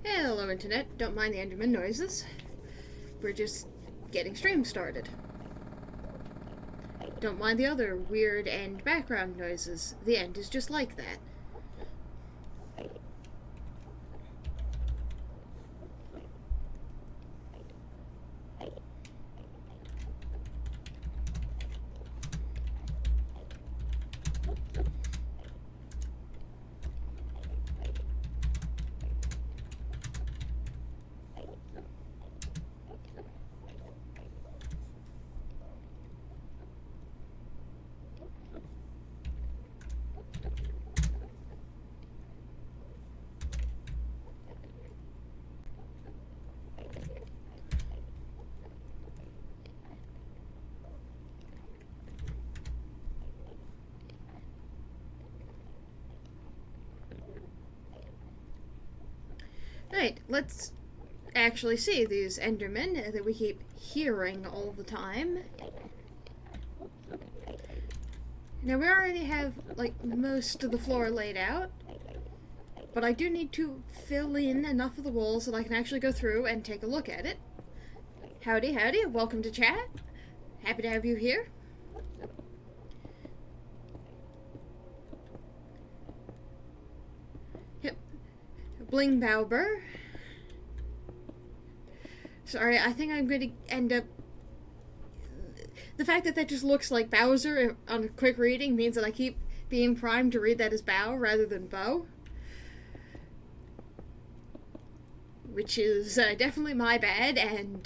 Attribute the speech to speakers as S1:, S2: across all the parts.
S1: Hello Internet, don't mind the Enderman noises. We're just getting stream started. Don't mind the other weird end background noises. The end is just like that. Right, let's actually see these Endermen that we keep hearing all the time. Now we already have, like, most of the floor laid out, but I do need to fill in enough of the walls so that I can actually go through and take a look at it. Howdy, howdy, welcome to chat. Happy to have you here. Bling Bauber. Sorry, I think I'm going to end up... The fact that that just looks like Bowser on a quick reading means that I keep being primed to read that as Bow rather than Bow. Which is definitely my bad, and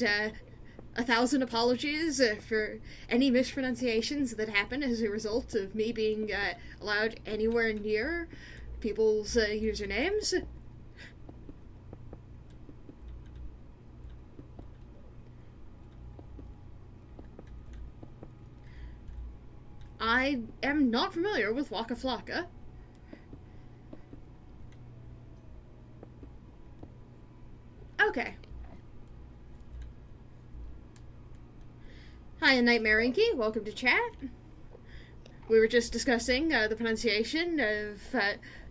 S1: 1,000 apologies for any mispronunciations that happen as a result of me being allowed anywhere near people's usernames. I am not familiar with Waka Flocka. Okay. Hi, Nightmare Inky. Welcome to chat. We were just discussing the pronunciation of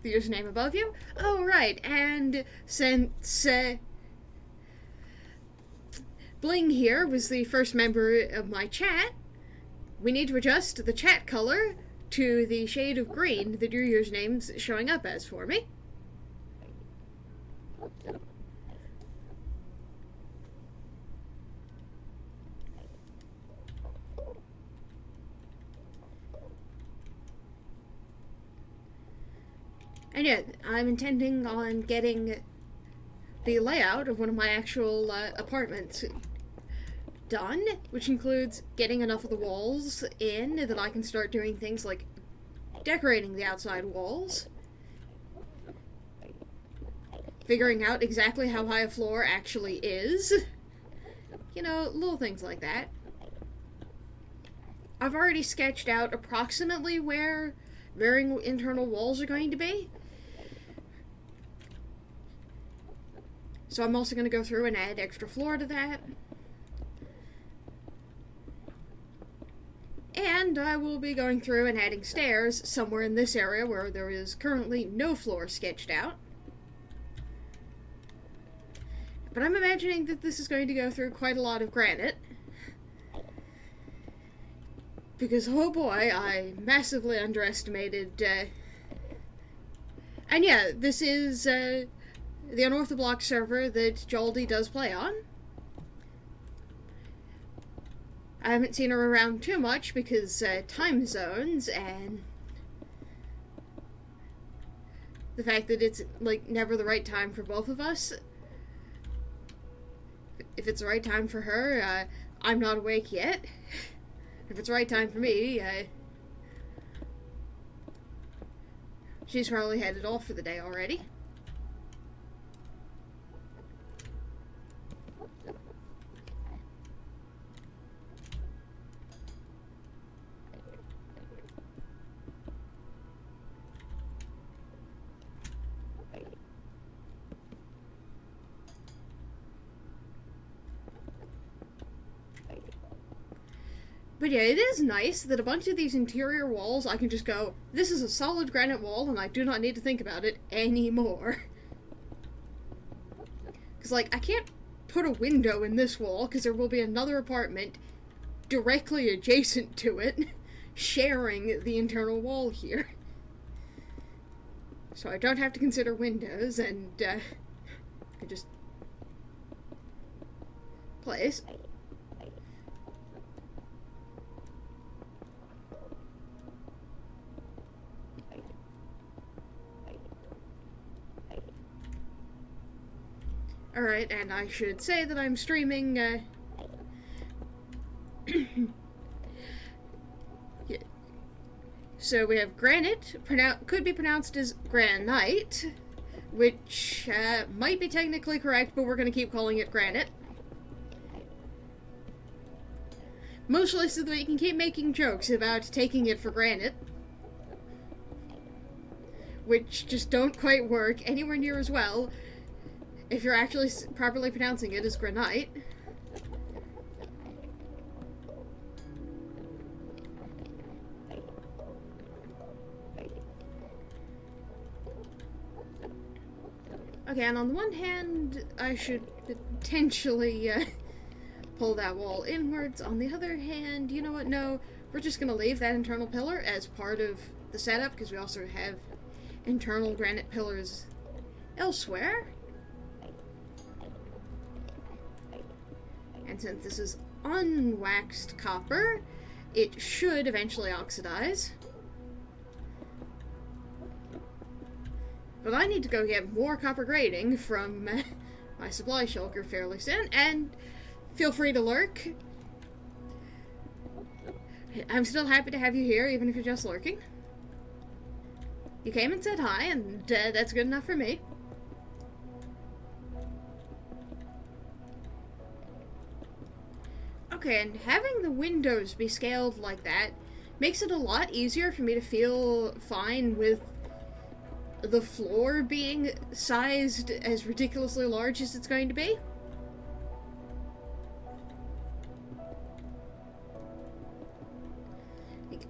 S1: the username above you. Oh, right. And since Bling here was the first member of my chat, we need to adjust the chat color to the shade of green that your username's showing up as for me. And yeah, I'm intending on getting the layout of one of my actual apartments done, which includes getting enough of the walls in that I can start doing things like decorating the outside walls, figuring out exactly how high a floor actually is, you know, little things like that. I've already sketched out approximately where varying internal walls are going to be, so I'm also going to go through and add extra floor to that. And I will be going through and adding stairs somewhere in this area where there is currently no floor sketched out. But I'm imagining that this is going to go through quite a lot of granite. Because, oh boy, I massively underestimated... And yeah, this is the Unorthoblocks server that Jaldi does play on. I haven't seen her around too much because time zones and the fact that it's like never the right time for both of us. If it's the right time for her, I'm not awake yet. If it's the right time for me, she's probably headed off for the day already. But yeah, it is nice that a bunch of these interior walls, I can just go, this is a solid granite wall, and I do not need to think about it anymore. Because, like, I can't put a window in this wall, because there will be another apartment directly adjacent to it, sharing the internal wall here. So I don't have to consider windows, and, I just place. Alright, and I should say that I'm streaming, yeah. So we have granite, could be pronounced as granite, which might be technically correct, but we're going to keep calling it granite. Mostly so that we can keep making jokes about taking it for granted, which just don't quite work anywhere near as well if you're actually properly pronouncing it as granite. Okay, and on the one hand, I should potentially pull that wall inwards. On the other hand, you know what, no, we're just gonna leave that internal pillar as part of the setup, because we also have internal granite pillars elsewhere. And since this is unwaxed copper, it should eventually oxidize. But I need to go get more copper grating from my supply shulker fairly soon, and feel free to lurk. I'm still happy to have you here, even if you're just lurking. You came and said hi, and that's good enough for me. Okay, and having the windows be scaled like that makes it a lot easier for me to feel fine with the floor being sized as ridiculously large as it's going to be.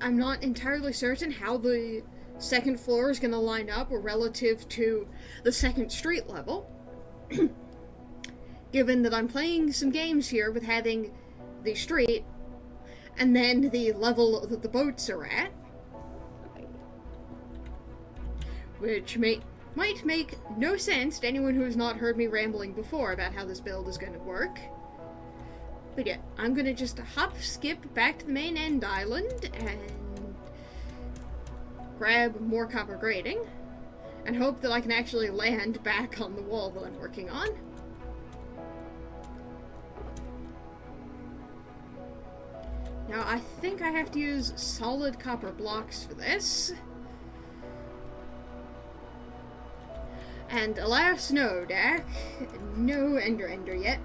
S1: I'm not entirely certain how the second floor is going to line up relative to the second street level, given that I'm playing some games here with having the street and then the level that the boats are at, which might make no sense to anyone who has not heard me rambling before about how this build is going to work. But yeah, I'm going to just skip back to the main end island and grab more copper grating and hope that I can actually land back on the wall that I'm working on. Now, I think I have to use solid copper blocks for this. And alas, no, Dak. No Ender yet.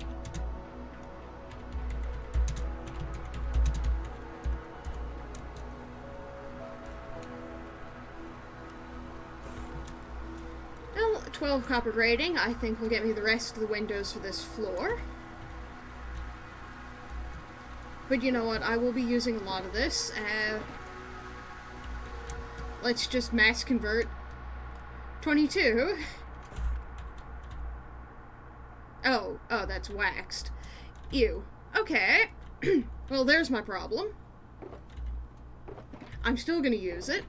S1: Well, 12 copper grating, I think will get me the rest of the windows for this floor. But you know what, I will be using a lot of this. Let's just mass convert 22. Oh, that's waxed. Ew. Okay. Well, there's my problem. I'm still gonna use it.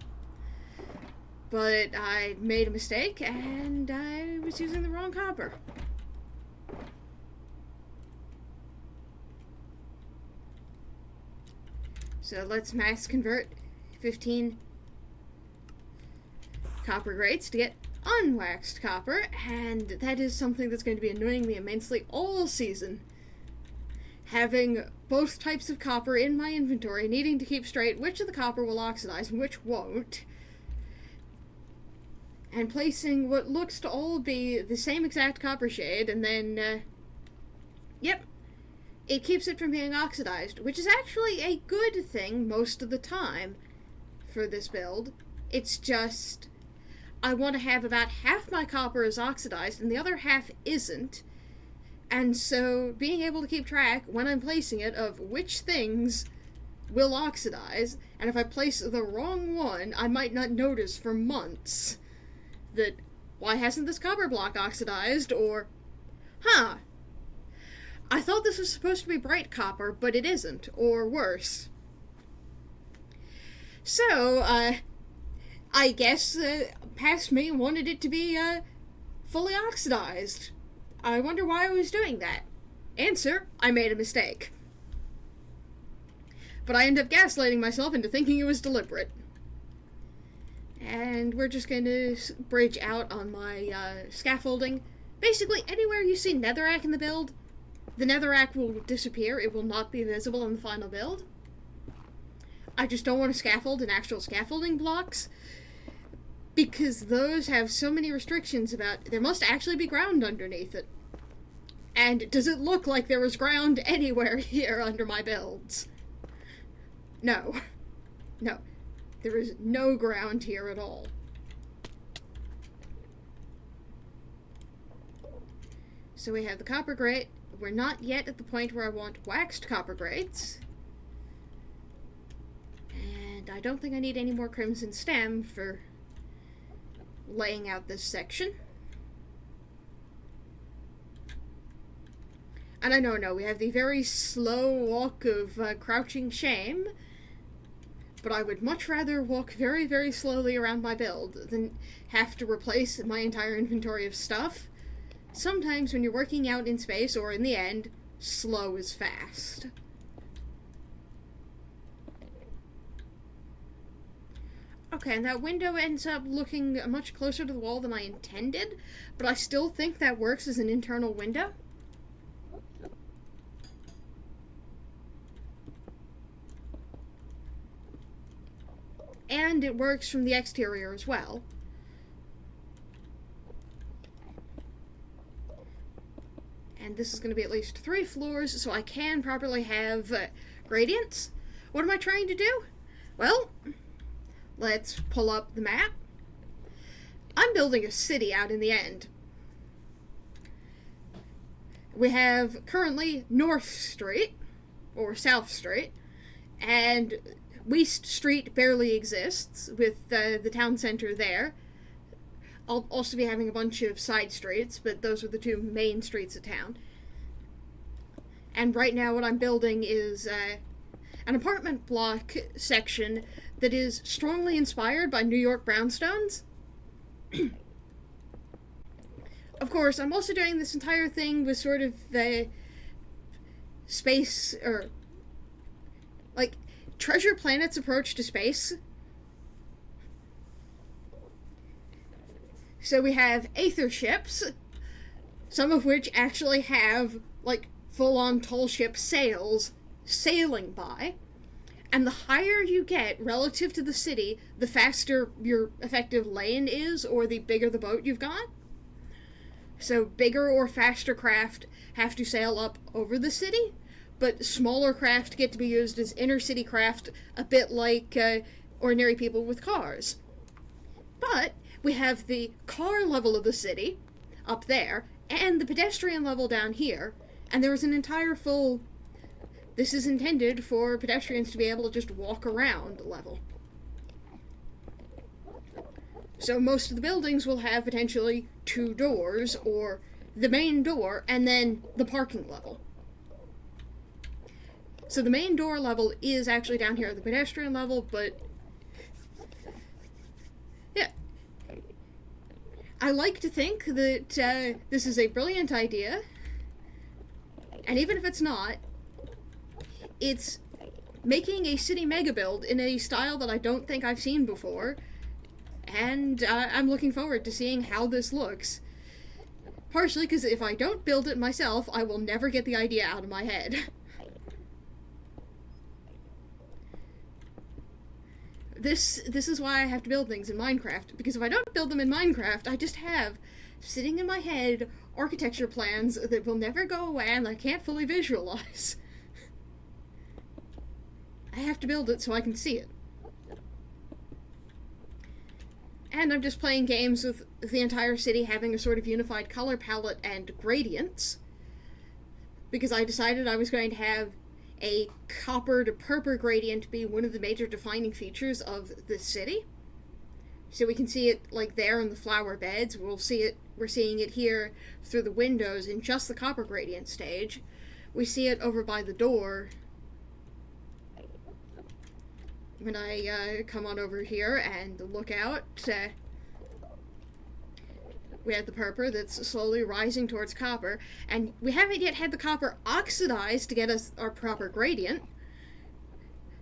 S1: But I made a mistake, and I was using the wrong copper. So let's mass convert 15 copper grates to get unwaxed copper, and that is something that's going to be annoying me immensely all season. Having both types of copper in my inventory, needing to keep straight which of the copper will oxidize and which won't, and placing what looks to all be the same exact copper shade, and then, yep, it keeps it from being oxidized, which is actually a good thing most of the time for this build. It's just, I want to have about half my copper is oxidized and the other half isn't, and so being able to keep track when I'm placing it of which things will oxidize, and if I place the wrong one, I might not notice for months that, why hasn't this copper block oxidized, or Huh. I thought this was supposed to be bright copper, but it isn't, or worse. So, I guess past me wanted it to be fully oxidized. I wonder why I was doing that. Answer, I made a mistake. But I ended up gaslighting myself into thinking it was deliberate. And we're just going to bridge out on my scaffolding. Basically, anywhere you see netherrack in the build, the netherrack will disappear. It will not be visible in the final build. I just don't want to scaffold in actual scaffolding blocks, because those have so many restrictions about there must actually be ground underneath it. And does it look like there was ground anywhere here under my builds? No. No. There is no ground here at all. So we have the copper grate. We're not yet at the point where I want waxed copper grates. And I don't think I need any more crimson stem for laying out this section. And I know, we have the very slow walk of crouching shame, but I would much rather walk very, very slowly around my build than have to replace my entire inventory of stuff. Sometimes when you're working out in space, or in the end, slow is fast. Okay, and that window ends up looking much closer to the wall than I intended, but I still think that works as an internal window. And it works from the exterior as well. And this is going to be at least 3 floors, so I can properly have gradients. What am I trying to do? Well, let's pull up the map. I'm building a city out in the end. We have currently North Street, or South Street, and West Street barely exists, with the town center there. I'll also be having a bunch of side streets, but those are the 2 main streets of town. And right now what I'm building is an apartment block section that is strongly inspired by New York brownstones. Of course, I'm also doing this entire thing with sort of the space, or like Treasure Planet's approach to space. So we have Aether ships, some of which actually have like full-on tall ship sails sailing by. And the higher you get relative to the city, the faster your effective lane is, or the bigger the boat you've got. So bigger or faster craft have to sail up over the city, but smaller craft get to be used as inner-city craft, a bit like ordinary people with cars. But we have the car level of the city up there, and the pedestrian level down here, and there is an entire full... This is intended for pedestrians to be able to just walk around level. So most of the buildings will have potentially 2 doors, or the main door, and then the parking level. So the main door level is actually down here at the pedestrian level, but yeah. I like to think that this is a brilliant idea, and even if it's not, it's making a city mega build in a style that I don't think I've seen before, and I'm looking forward to seeing how this looks. Partially because if I don't build it myself, I will never get the idea out of my head. This is why I have to build things in Minecraft, because if I don't build them in Minecraft, I just have, sitting in my head, architecture plans that will never go away and I can't fully visualize. I have to build it so I can see it. And I'm just playing games with the entire city having a sort of unified color palette and gradients, because I decided I was going to have a copper to purple gradient be one of the major defining features of the city. So we can see it like there in the flower beds. We're seeing it here through the windows in just the copper gradient stage. We see it over by the door when I come on over here and look out. We have the purpur that's slowly rising towards copper, and we haven't yet had the copper oxidized to get us our proper gradient.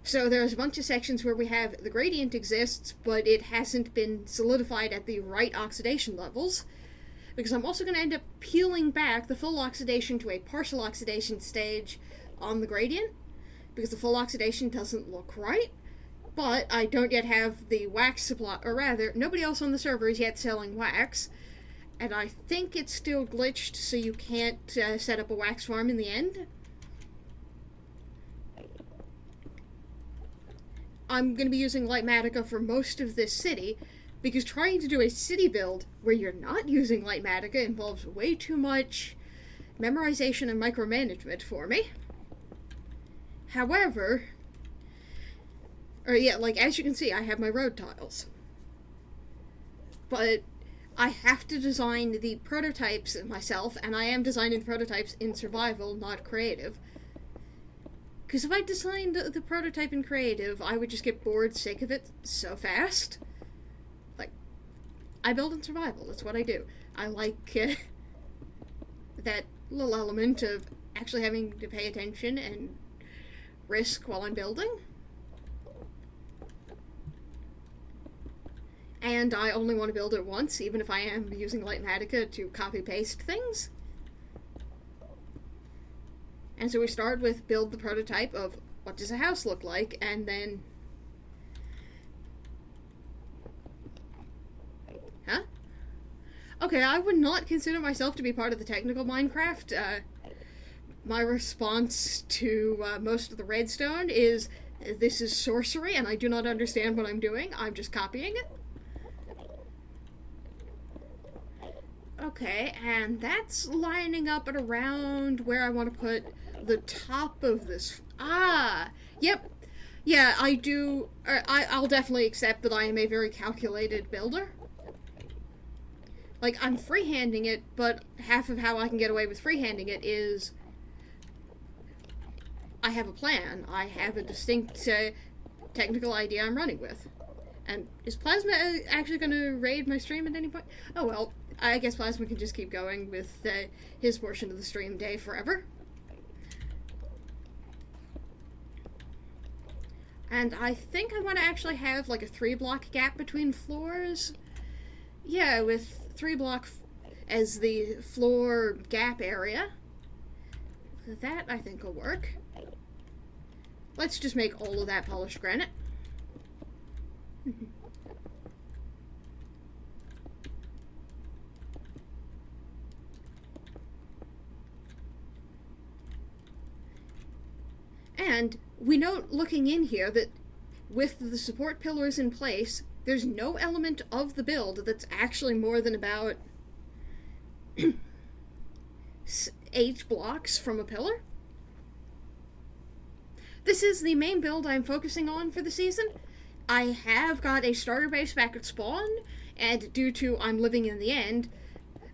S1: So there's a bunch of sections where we have the gradient exists, but it hasn't been solidified at the right oxidation levels, because I'm also going to end up peeling back the full oxidation to a partial oxidation stage on the gradient, because the full oxidation doesn't look right. But I don't yet have the wax supply, or rather, nobody else on the server is yet selling wax, and I think it's still glitched, so you can't set up a wax farm in the end. I'm going to be using Lightmatica for most of this city, because trying to do a city build where you're not using Lightmatica involves way too much memorization and micromanagement for me. However, as you can see, I have my road tiles. But I have to design the prototypes myself, and I am designing the prototypes in survival, not creative. Because if I designed the prototype in creative, I would just get bored sick of it so fast. Like, I build in survival, that's what I do. I like that little element of actually having to pay attention and risk while I'm building. And I only want to build it once, even if I am using Lightmatica to copy-paste things. And so we start with build the prototype of what does a house look like, and then... Huh? Okay, I would not consider myself to be part of the technical Minecraft. My response to most of the redstone is, this is sorcery, and I do not understand what I'm doing. I'm just copying it. Okay, and that's lining up at around where I want to put the top of this. Yep. Yeah, I do. I'll definitely accept that I am a very calculated builder. Like, I'm freehanding it, but half of how I can get away with freehanding it is I have a plan. I have a distinct technical idea I'm running with. And is Plasma actually going to raid my stream at any point? Oh well, I guess Plasma can just keep going with his portion of the stream day forever. And I think I want to actually have like a 3-block gap between floors. Yeah, with 3-block as the floor gap area. That I think will work. Let's just make all of that polished granite. And we note, looking in here, that with the support pillars in place, there's no element of the build that's actually more than about 8 blocks from a pillar. This is the main build I'm focusing on for the season. I have got a starter base back at spawn, and due to I'm living in the end,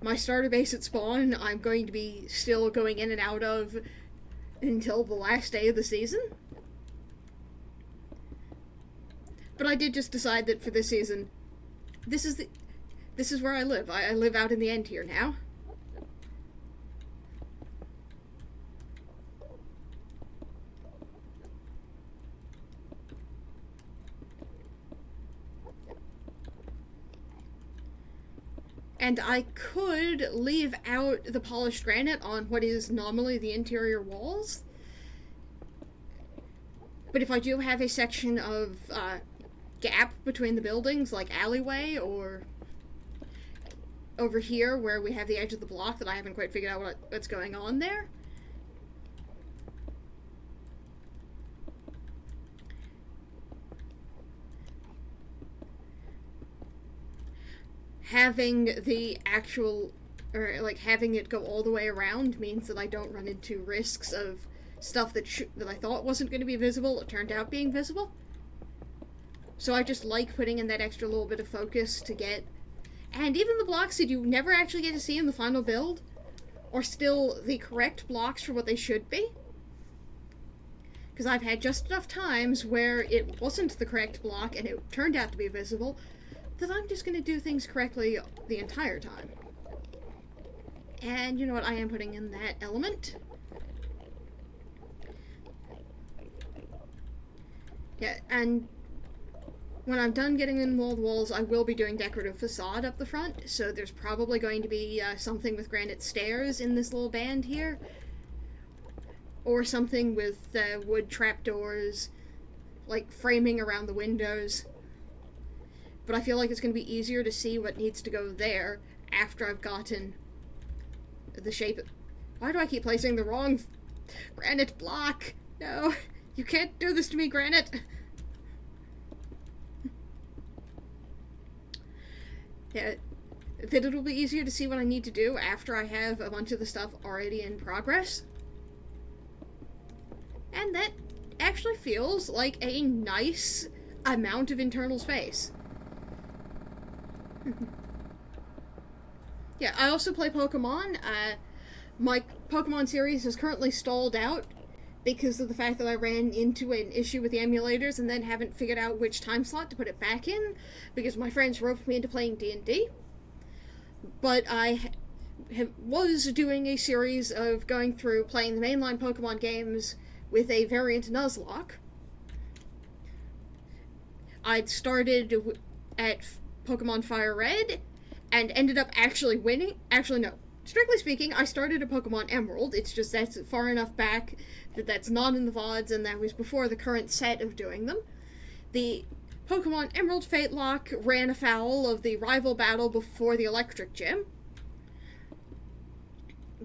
S1: my starter base at spawn I'm going to be still going in and out of until the last day of the season. But I did just decide that for this season, this is where I live. I live out in the end here now. And I could leave out the polished granite on what is nominally the interior walls. But if I do have a section of gap between the buildings, like alleyway, or over here where we have the edge of the block that I haven't quite figured out what's going on there, having the actual, or like having it go all the way around means that I don't run into risks of stuff that I thought wasn't going to be visible, it turned out being visible. So I just like putting in that extra little bit of focus to get... And even the blocks that you never actually get to see in the final build are still the correct blocks for what they should be. Because I've had just enough times where it wasn't the correct block and it turned out to be visible that I'm just going to do things correctly the entire time. And you know what? I am putting in that element. Yeah, and when I'm done getting in all the walls, I will be doing decorative facade up the front, so there's probably going to be something with granite stairs in this little band here, or something with wood trapdoors, like framing around the windows. But I feel like it's going to be easier to see what needs to go there after I've gotten the shape. Why do I keep placing the wrong granite block? No, you can't do this to me, granite. Yeah, that it'll be easier to see what I need to do after I have a bunch of the stuff already in progress. And that actually feels like a nice amount of internal space. Yeah, I also play Pokemon. My Pokemon series is currently stalled out because of the fact that I ran into an issue with the emulators and then haven't figured out which time slot to put it back in, because my friends roped me into playing D&D. But I was doing a series of going through playing the mainline Pokemon games with a variant Nuzlocke. I'd started at Pokemon Fire Red and ended up actually winning. Actually, no. Strictly speaking, I started at Pokemon Emerald. It's just that's far enough back that that's not in the VODs, and that was before the current set of doing them. The Pokemon Emerald Fate Lock ran afoul of the rival battle before the Electric Gym,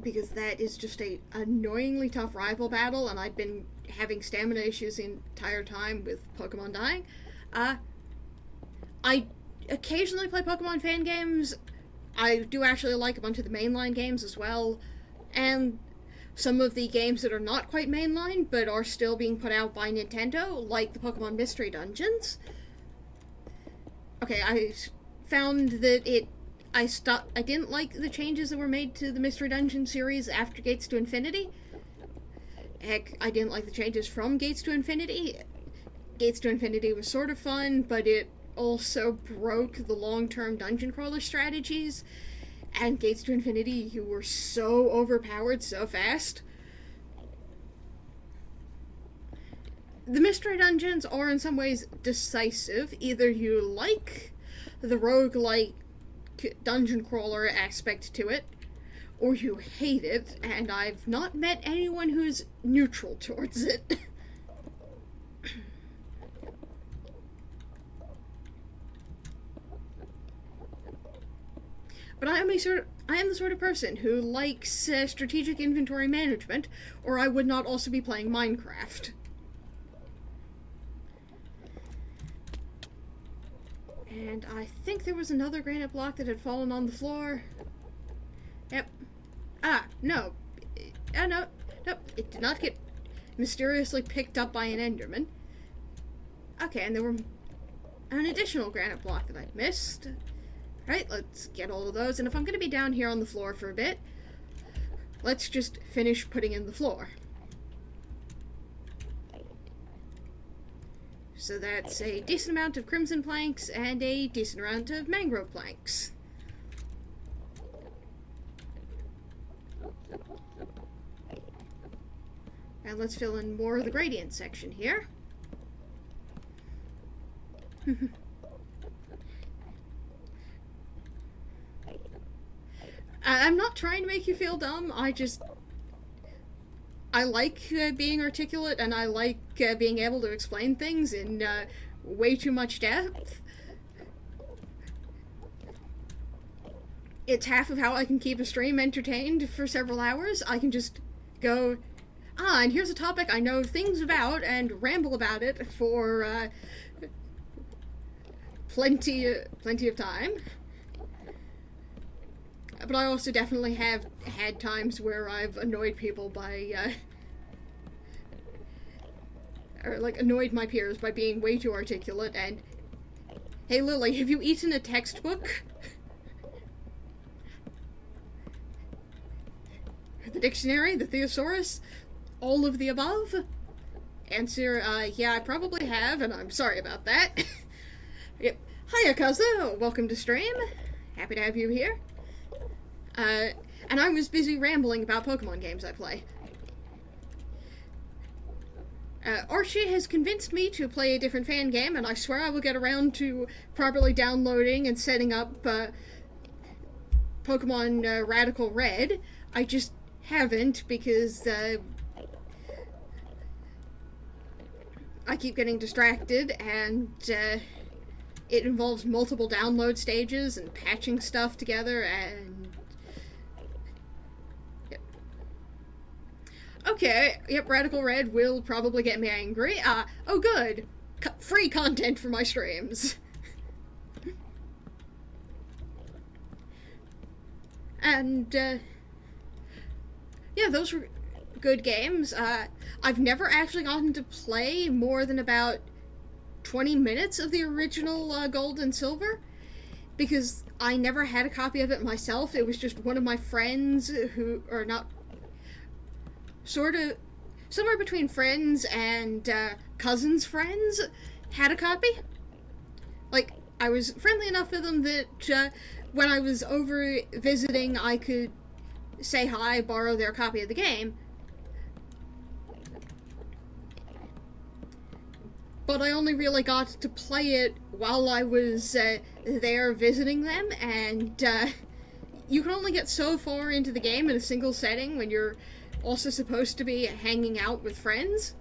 S1: because that is just a annoyingly tough rival battle, and I'd been having stamina issues the entire time with Pokemon dying. I occasionally play Pokemon fan games. I do actually like a bunch of the mainline games as well, and some of the games that are not quite mainline, but are still being put out by Nintendo, like the Pokemon Mystery Dungeons. Okay, I found that I didn't like the changes that were made to the Mystery Dungeon series after Gates to Infinity. Heck, I didn't like the changes from Gates to Infinity. Gates to Infinity was sort of fun, but it also broke the long-term dungeon crawler strategies, and Gates to Infinity, you were so overpowered so fast. The mystery dungeons are in some ways decisive. Either you like the roguelike dungeon crawler aspect to it, or you hate it, and I've not met anyone who's neutral towards it. But I am the sort of person who likes strategic inventory management, or I would not also be playing Minecraft. And I think there was another granite block that had fallen on the floor. Yep. No. No, it did not get mysteriously picked up by an Enderman. Okay, and there were an additional granite block that I'd missed. Right, let's get all of those, and if I'm going to be down here on the floor for a bit, let's just finish putting in the floor. So that's a decent amount of crimson planks and a decent amount of mangrove planks. And let's fill in more of the gradient section here. I'm not trying to make you feel dumb, I like being articulate, and I like being able to explain things in way too much depth. It's half of how I can keep a stream entertained for several hours. I can just go, and here's a topic I know things about, and ramble about it for plenty of time. But I also definitely have had times where I've annoyed people by, or like annoyed my peers by being way too articulate, and Hey Lily, have you eaten a textbook? The dictionary? The thesaurus? All of the above? Answer, yeah, I probably have, and I'm sorry about that. Yep. Hiya, Kaza. Welcome to stream. Happy to have you here. And I was busy rambling about Pokemon games I play. Archie has convinced me to play a different fan game, and I swear I will get around to properly downloading and setting up Pokemon Radical Red. I just haven't because I keep getting distracted, and it involves multiple download stages and patching stuff together, and yep. Okay, yep, Radical Red will probably get me angry. Oh good, free content for my streams. And yeah, those were good games. I've never actually gotten to play more than about 20 minutes of the original Gold and Silver, because I never had a copy of it myself. It was just one of my friends who, or not, sort of, somewhere between friends and cousins' friends had a copy. Like, I was friendly enough with them that when I was over visiting, I could say hi, borrow their copy of the game. But I only really got to play it while I was there visiting them, and you can only get so far into the game in a single setting when you're also supposed to be hanging out with friends.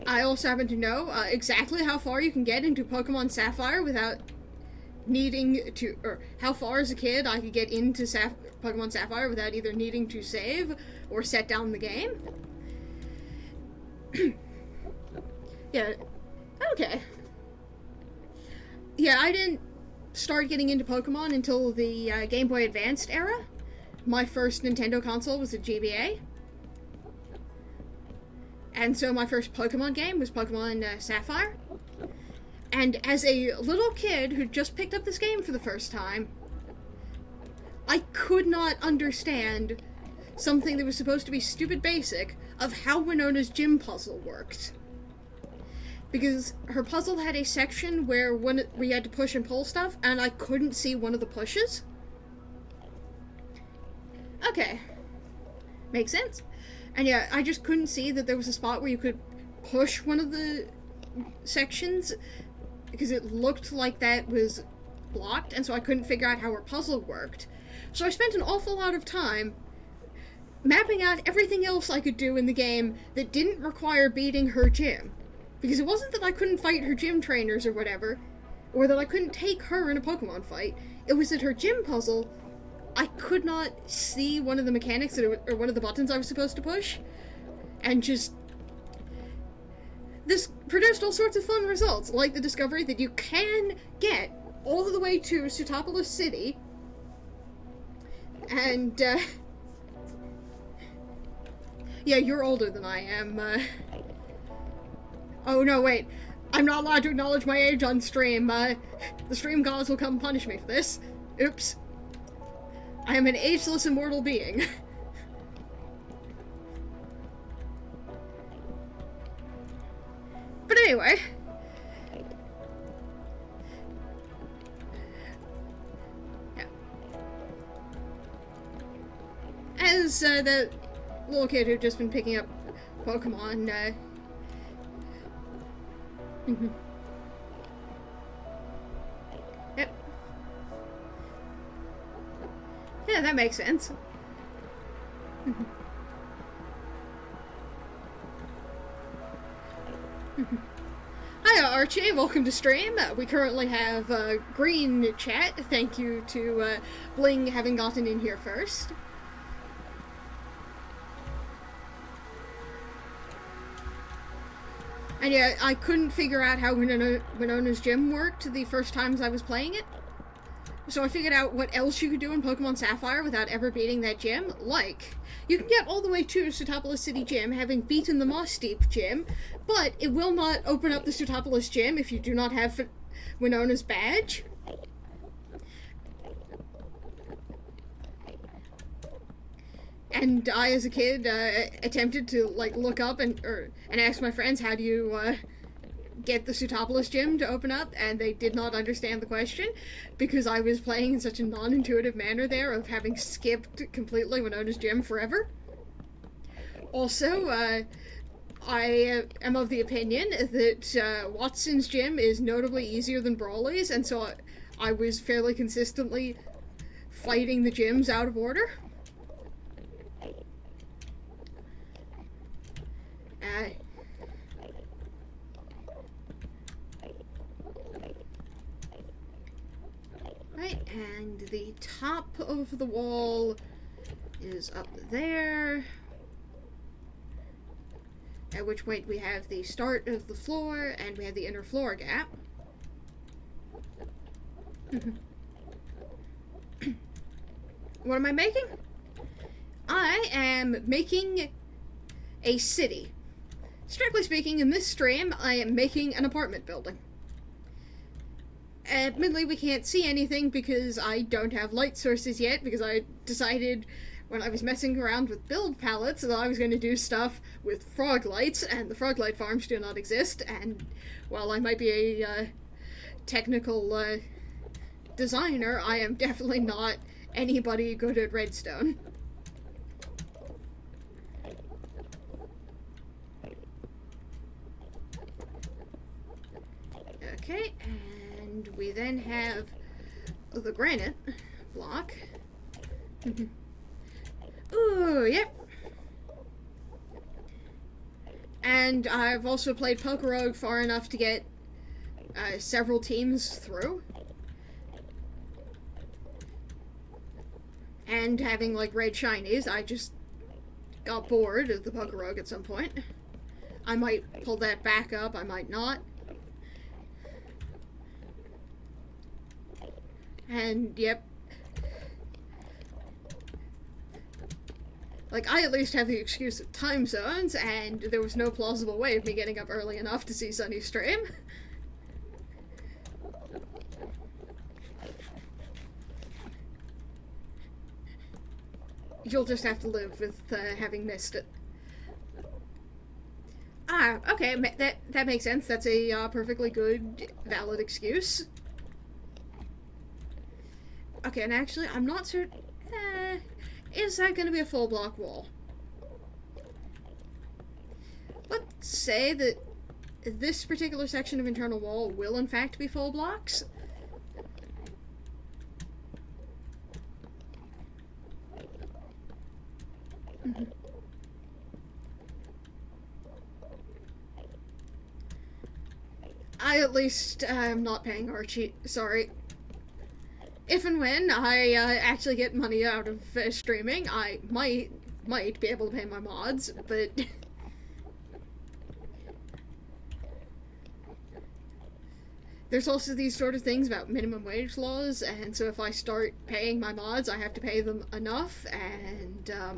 S1: I also happen to know exactly how far you can get into Pokemon Sapphire without needing to, or how far as a kid I could get into Pokemon Sapphire without either needing to save or set down the game. Yeah, okay. Yeah, I didn't start getting into Pokemon until the Game Boy Advanced era. My first Nintendo console was a GBA. And so my first Pokemon game was Pokemon Sapphire. And as a little kid who just picked up this game for the first time, I could not understand something that was supposed to be stupid basic of how Winona's gym puzzle worked. Because her puzzle had a section where we had to push and pull stuff, and I couldn't see one of the pushes. Okay. Makes sense. And yeah, I just couldn't see that there was a spot where you could push one of the sections, because it looked like that was blocked, and so I couldn't figure out how her puzzle worked. So I spent an awful lot of time mapping out everything else I could do in the game that didn't require beating her gym. Because it wasn't that I couldn't fight her gym trainers or whatever, or that I couldn't take her in a Pokemon fight. It was that her gym puzzle, I could not see one of the mechanics or one of the buttons I was supposed to push, and just... This produced all sorts of fun results, like the discovery that you can get all the way to Sootopolis City, and, yeah, you're older than I am, Oh, no, wait. I'm not allowed to acknowledge my age on stream, the stream gods will come punish me for this. Oops. I am an ageless immortal being. But anyway. Yeah. As the little kid who'd just been picking up Pokemon, Yep. Yeah, that makes sense. Hiya Archie, welcome to stream. We currently have green chat. Thank you to Bling having gotten in here first. And yeah, I couldn't figure out how Winona's gym worked the first times I was playing it. So I figured out what else you could do in Pokemon Sapphire without ever beating that gym. Like, you can get all the way to Sootopolis City Gym having beaten the Moss Deep Gym, but it will not open up the Sootopolis Gym if you do not have Winona's badge. And I, as a kid, attempted to, like, look up and ask my friends, how do you, get the Sootopolis Gym to open up? And they did not understand the question, because I was playing in such a non-intuitive manner there, of having skipped completely Winona's Gym forever. Also, I am of the opinion that, Watson's Gym is notably easier than Brawley's, and so I was fairly consistently fighting the gyms out of order. Right, and the top of the wall is up there. At which point we have the start of the floor, and we have the inner floor gap. What am I making? I am making a city. Strictly speaking, in this stream, I am making an apartment building. Admittedly, we can't see anything because I don't have light sources yet, because I decided when I was messing around with build palettes that I was going to do stuff with frog lights, and the frog light farms do not exist, and while I might be a technical designer, I am definitely not anybody good at redstone. Okay, and we then have the granite block. Ooh, yep. And I've also played Pokerogue far enough to get several teams through. And having, like, red shinies, I just got bored of the Pokerogue at some point. I might pull that back up, I might not. And, yep. Like, I at least have the excuse of time zones, and there was no plausible way of me getting up early enough to see Sunny's stream. You'll just have to live with having missed it. Ah, okay, that makes sense. That's a perfectly good, valid excuse. Okay, and actually, I'm not certain... is that going to be a full block wall? Let's say that this particular section of internal wall will in fact be full blocks. I at least am not paying Archie. Sorry. If and when I actually get money out of streaming, I might be able to pay my mods, but there's also these sort of things about minimum wage laws, and so if I start paying my mods, I have to pay them enough, and huh.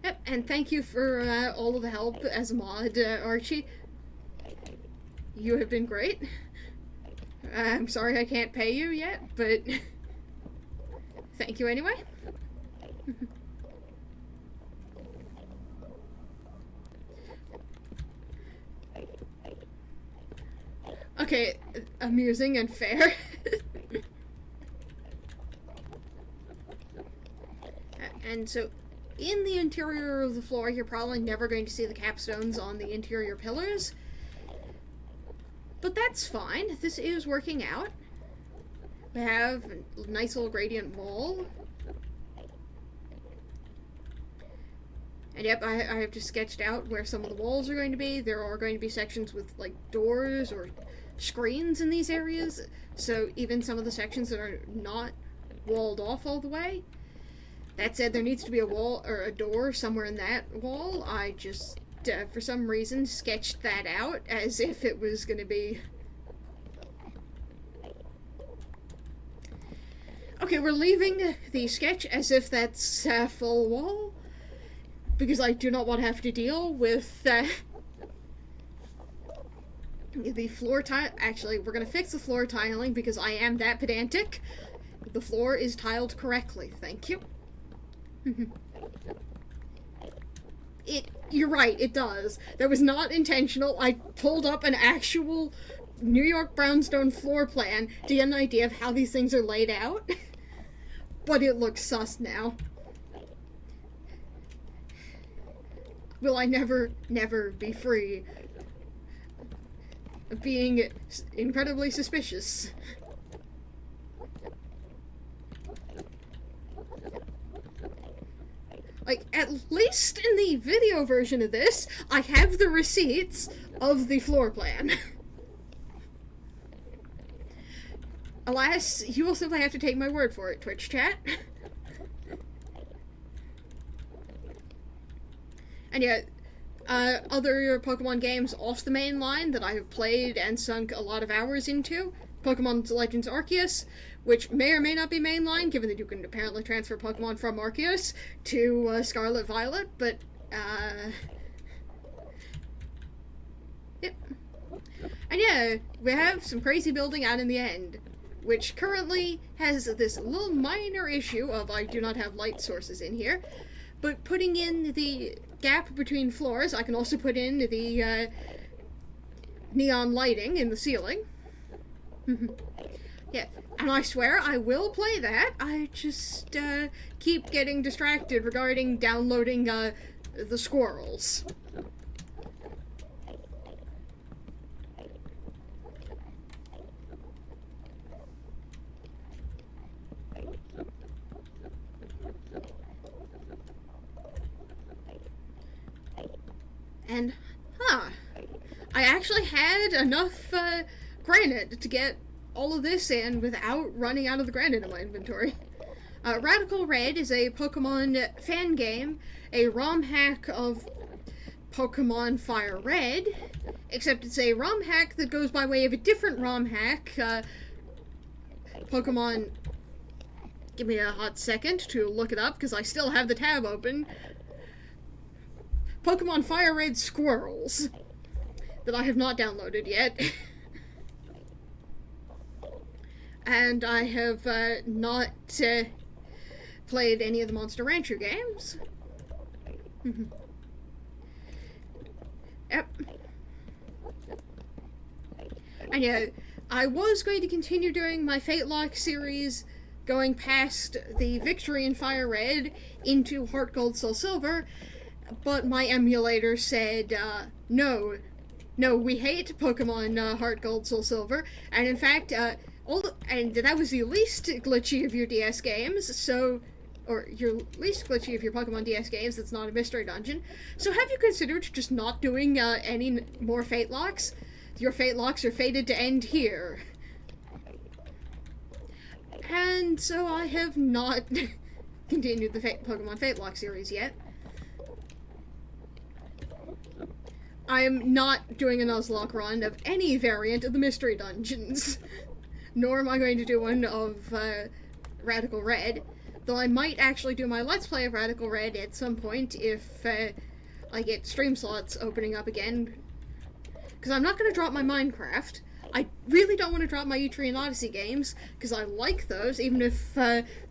S1: Yep, and thank you for all of the help as a mod, Archie. You have been great. I'm sorry I can't pay you yet, but thank you anyway. Okay, amusing and fair. And so, in the interior of the floor, you're probably never going to see the capstones on the interior pillars. But that's fine. This is working out. We have a nice little gradient wall. And yep, I have just sketched out where some of the walls are going to be. There are going to be sections with, like, doors or screens in these areas. So even some of the sections that are not walled off all the way. That said, there needs to be a wall or a door somewhere in that wall. I just, for some reason, sketched that out as if it was going to be... Okay, we're leaving the sketch as if that's a full wall, because I do not want to have to deal with the floor tile. Actually, we're going to fix the floor tiling because I am that pedantic. The floor is tiled correctly, thank you. You're right, it does. That was not intentional. I pulled up an actual New York brownstone floor plan to get an idea of how these things are laid out. But it looks sus now. Will I never be free of being incredibly suspicious? Like, at least in the video version of this, I have the receipts of the floor plan. Alas, you will simply have to take my word for it, Twitch chat. And yet, other Pokemon games off the main line that I have played and sunk a lot of hours into, Pokemon Legends Arceus, which may or may not be mainline, given that you can apparently transfer Pokemon from Arceus to Scarlet Violet, but, yep. And yeah, we have some crazy building out in the end, which currently has this little minor issue of I do not have light sources in here, but putting in the gap between floors, I can also put in the neon lighting in the ceiling. Yeah, and I swear I will play that. I just keep getting distracted regarding downloading the squirrels. And, I actually had enough granite to get all of this in without running out of the granite in my inventory. Radical Red is a Pokemon fan game, a ROM hack of Pokemon Fire Red, except it's a ROM hack that goes by way of a different ROM hack, Pokemon... Give me a hot second to look it up, because I still have the tab open. Pokemon Fire Red Squirrels, that I have not downloaded yet. And I have not played any of the Monster Rancher games. Yep. And yeah, I was going to continue doing my Fate Lock series, going past the Victory in Fire Red into Heart Gold Soul Silver, but my emulator said, no, we hate Pokemon Heart Gold Soul Silver, and in fact, and that was the least glitchy of your DS games, so, or your least glitchy of your Pokemon DS games that's not a mystery dungeon, so have you considered just not doing any more Fate Locks? Your Fate Locks are fated to end here. And so I have not continued the Pokemon Fate Lock series yet. I am not doing a Nuzlocke run of any variant of the Mystery Dungeons, nor am I going to do one of Radical Red, though I might actually do my Let's Play of Radical Red at some point if I get stream slots opening up again, because I'm not going to drop my Minecraft. I really don't want to drop my Etrian Odyssey games, because I like those, even if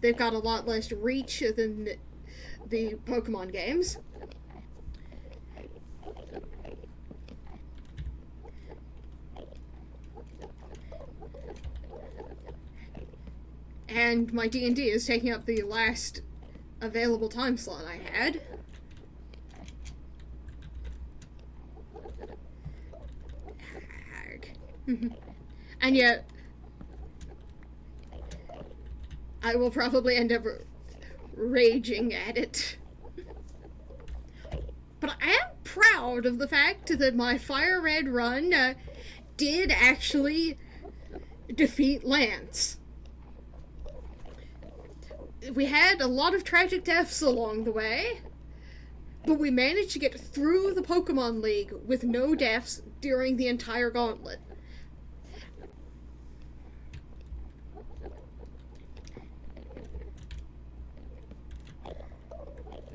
S1: they've got a lot less reach than the Pokemon games. And my D&D is taking up the last available time slot I had. And yet, I will probably end up raging at it. But I am proud of the fact that my Fire Red run did actually defeat Lance. We had a lot of tragic deaths along the way, but we managed to get through the Pokemon League with no deaths during the entire gauntlet.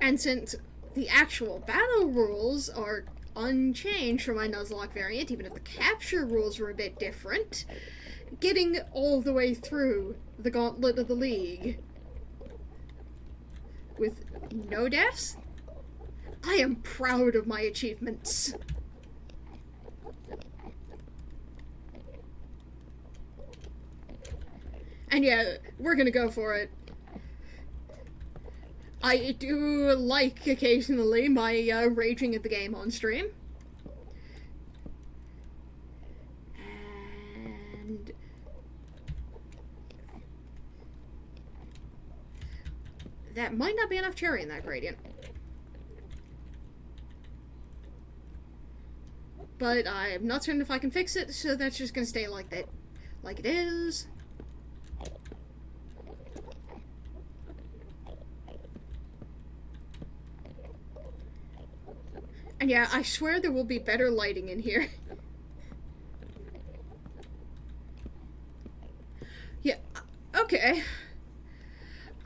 S1: And since the actual battle rules are unchanged from my Nuzlocke variant, even if the capture rules were a bit different, getting all the way through the gauntlet of the league with no deaths, I am proud of my achievements. And yeah, we're gonna go for it. I do like occasionally my raging at the game on stream. And that might not be enough cherry in that gradient. But I'm not certain if I can fix it, so that's just gonna stay like that, like it is. And yeah, I swear there will be better lighting in here. Yeah, okay.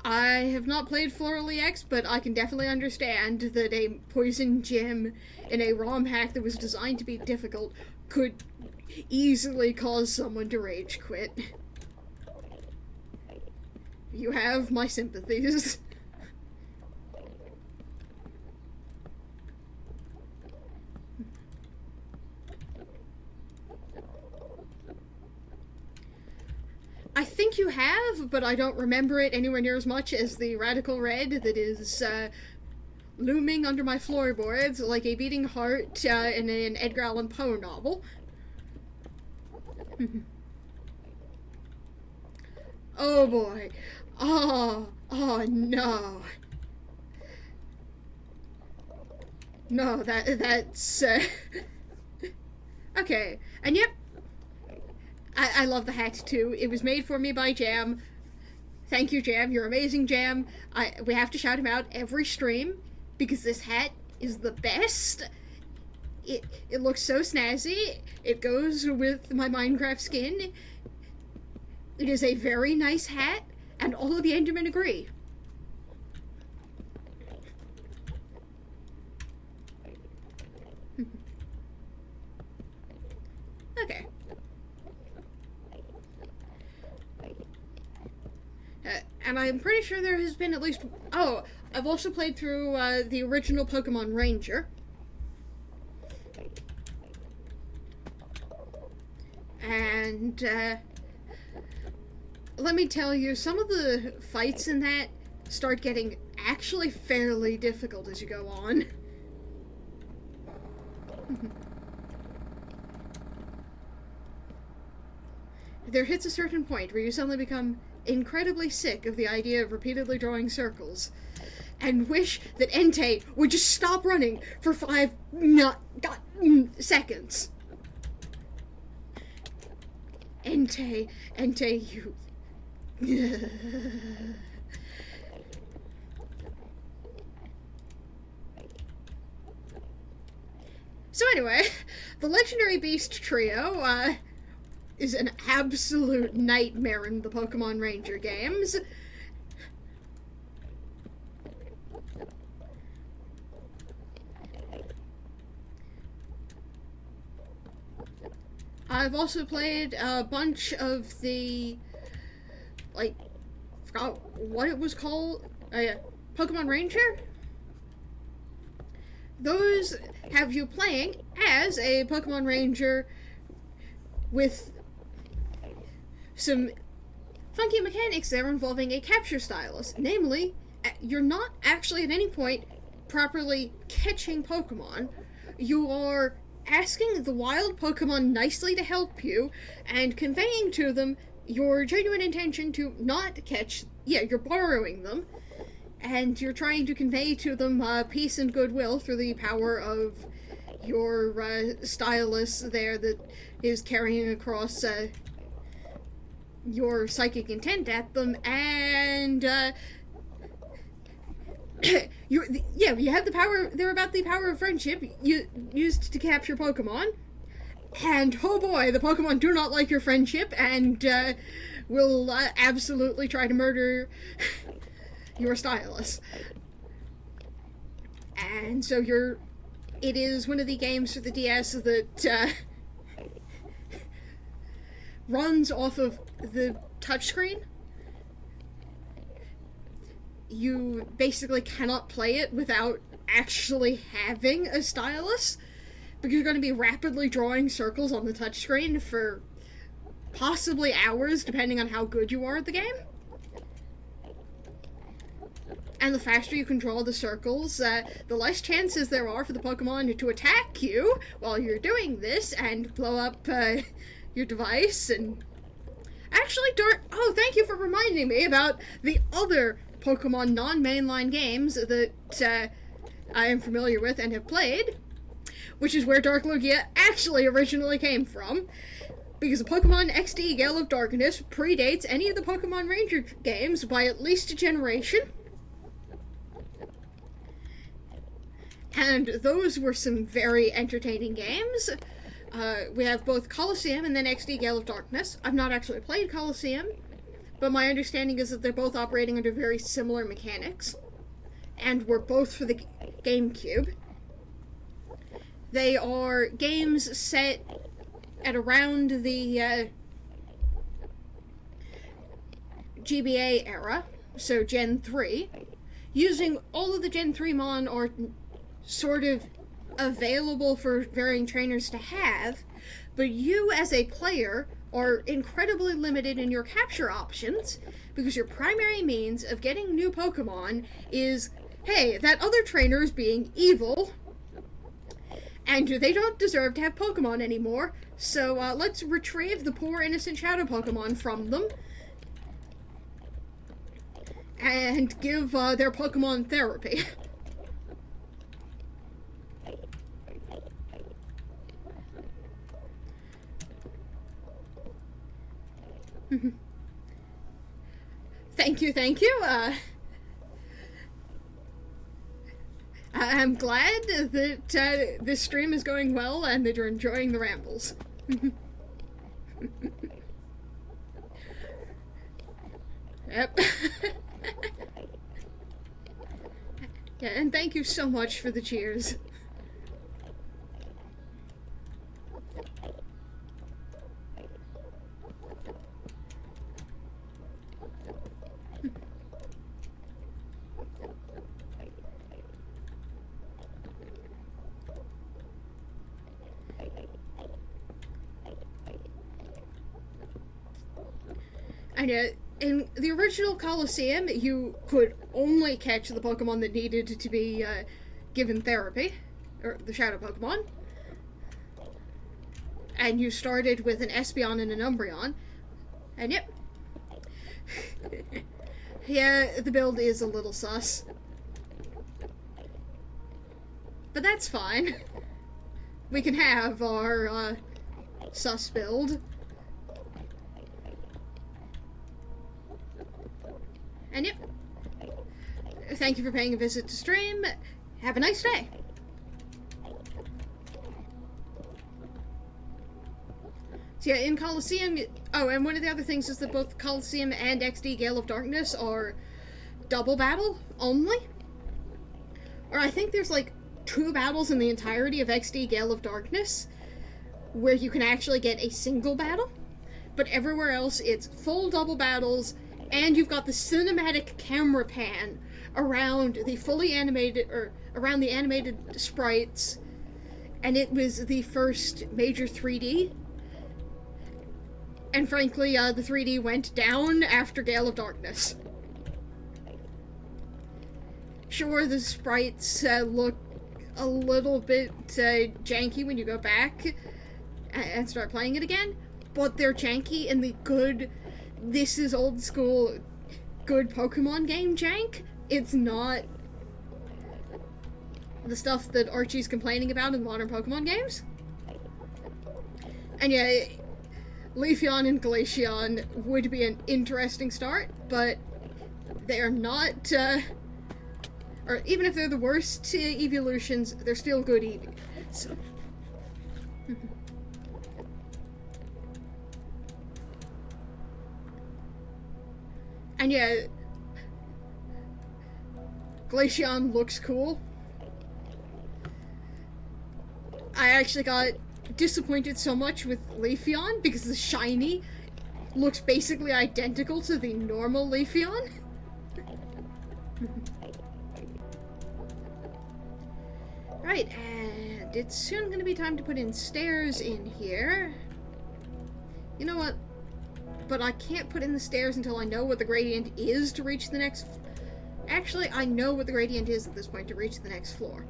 S1: I have not played Florally X, but I can definitely understand that a poison gym in a ROM hack that was designed to be difficult could easily cause someone to rage quit. You have my sympathies. I think you have, but I don't remember it anywhere near as much as the Radical Red that is looming under my floorboards like a beating heart in an Edgar Allan Poe novel. Oh boy. Oh no. No, that's okay. And yep, I love the hat too. It was made for me by Jam. Thank you, Jam. You're amazing, Jam. We have to shout him out every stream because this hat is the best. It looks so snazzy. It goes with my Minecraft skin. It is a very nice hat, and all of the Endermen agree. Okay. And I'm pretty sure there has been at least... Oh, I've also played through the original Pokemon Ranger. And let me tell you, some of the fights in that start getting actually fairly difficult as you go on. There hits a certain point where you suddenly become incredibly sick of the idea of repeatedly drawing circles, and wish that Entei would just stop running for 5 seconds. Entei, you... So anyway, the Legendary Beast Trio, is an absolute nightmare in the Pokemon Ranger games. I've also played a bunch of the, like, forgot what it was called, Pokemon Ranger? Those have you playing as a Pokemon Ranger with some funky mechanics there involving a capture stylus. Namely, you're not actually at any point properly catching Pokemon. You are asking the wild Pokemon nicely to help you and conveying to them your genuine intention to not catch you're borrowing them, and you're trying to convey to them peace and goodwill through the power of your stylus there that is carrying across your psychic intent at them, and you have the power. They're about the power of friendship used to capture Pokemon, and oh boy, the Pokemon do not like your friendship, and will absolutely try to murder your stylus. And so it is one of the games for the DS that runs off of the touchscreen. You basically cannot play it without actually having a stylus, because you're going to be rapidly drawing circles on the touchscreen for possibly hours, depending on how good you are at the game. And the faster you can draw the circles, the less chances there are for the Pokemon to attack you while you're doing this and blow up your device. And actually, thank you for reminding me about the other Pokemon non-mainline games that I am familiar with and have played, which is where Dark Lugia actually originally came from, because the Pokemon XD Gale of Darkness predates any of the Pokemon Ranger games by at least a generation. And those were some very entertaining games. We have both Colosseum and then XD Gale of Darkness. I've not actually played Colosseum, but my understanding is that they're both operating under very similar mechanics, and were both for the GameCube. They are games set at around the GBA era, so Gen 3, using all of the Gen 3 Mon are sort of available for varying trainers to have, but you as a player are incredibly limited in your capture options, because your primary means of getting new Pokemon is, hey, that other trainer is being evil, and they don't deserve to have Pokemon anymore, so let's retrieve the poor innocent Shadow Pokemon from them, and give their Pokemon therapy. Thank you. I'm glad that this stream is going well and that you're enjoying the rambles. Yep. Yeah, and thank you so much for the cheers. And in the original Colosseum, you could only catch the Pokemon that needed to be given therapy, or the Shadow Pokemon. And you started with an Espeon and an Umbreon. And yep. Yeah, the build is a little sus. But that's fine. We can have our sus build. And yep. Thank you for paying a visit to stream. Have a nice day. So yeah, in Colosseum... Oh, and one of the other things is that both Colosseum and XD Gale of Darkness are double battle only. Or I think there's like 2 battles in the entirety of XD Gale of Darkness where you can actually get a single battle. But everywhere else, it's full double battles, and you've got the cinematic camera pan around the fully animated, or around the animated sprites, and it was the first major 3D. And frankly, the 3D went down after Gale of Darkness. Sure, the sprites look a little bit janky when you go back and start playing it again, but they're janky in the good, this is old school, good Pokemon game jank. It's not the stuff that Archie's complaining about in modern Pokemon games. And yeah, Leafeon and Glaceon would be an interesting start, but they are not, or even if they're the worst evolutions, they're still good Eevees. So. And yeah, Glaceon looks cool. I actually got disappointed so much with Leafeon because the shiny looks basically identical to the normal Leafeon. Right, and it's soon going to be time to put in stairs in here. You know what? But I can't put in the stairs until I know what the gradient is to reach the next... Actually, I know what the gradient is at this point to reach the next floor.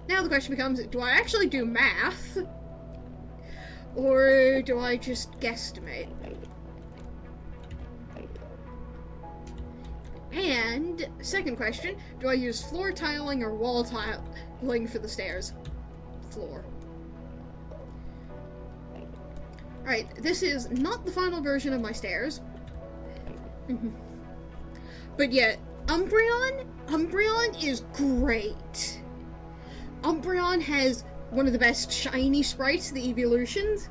S1: Now the question becomes, do I actually do math? Or do I just guesstimate? And, second question, do I use floor tiling or wall tiling for the stairs? Floor. Alright, this is not the final version of my stairs. But yet, Umbreon is great. Umbreon has one of the best shiny sprites, the evolutions.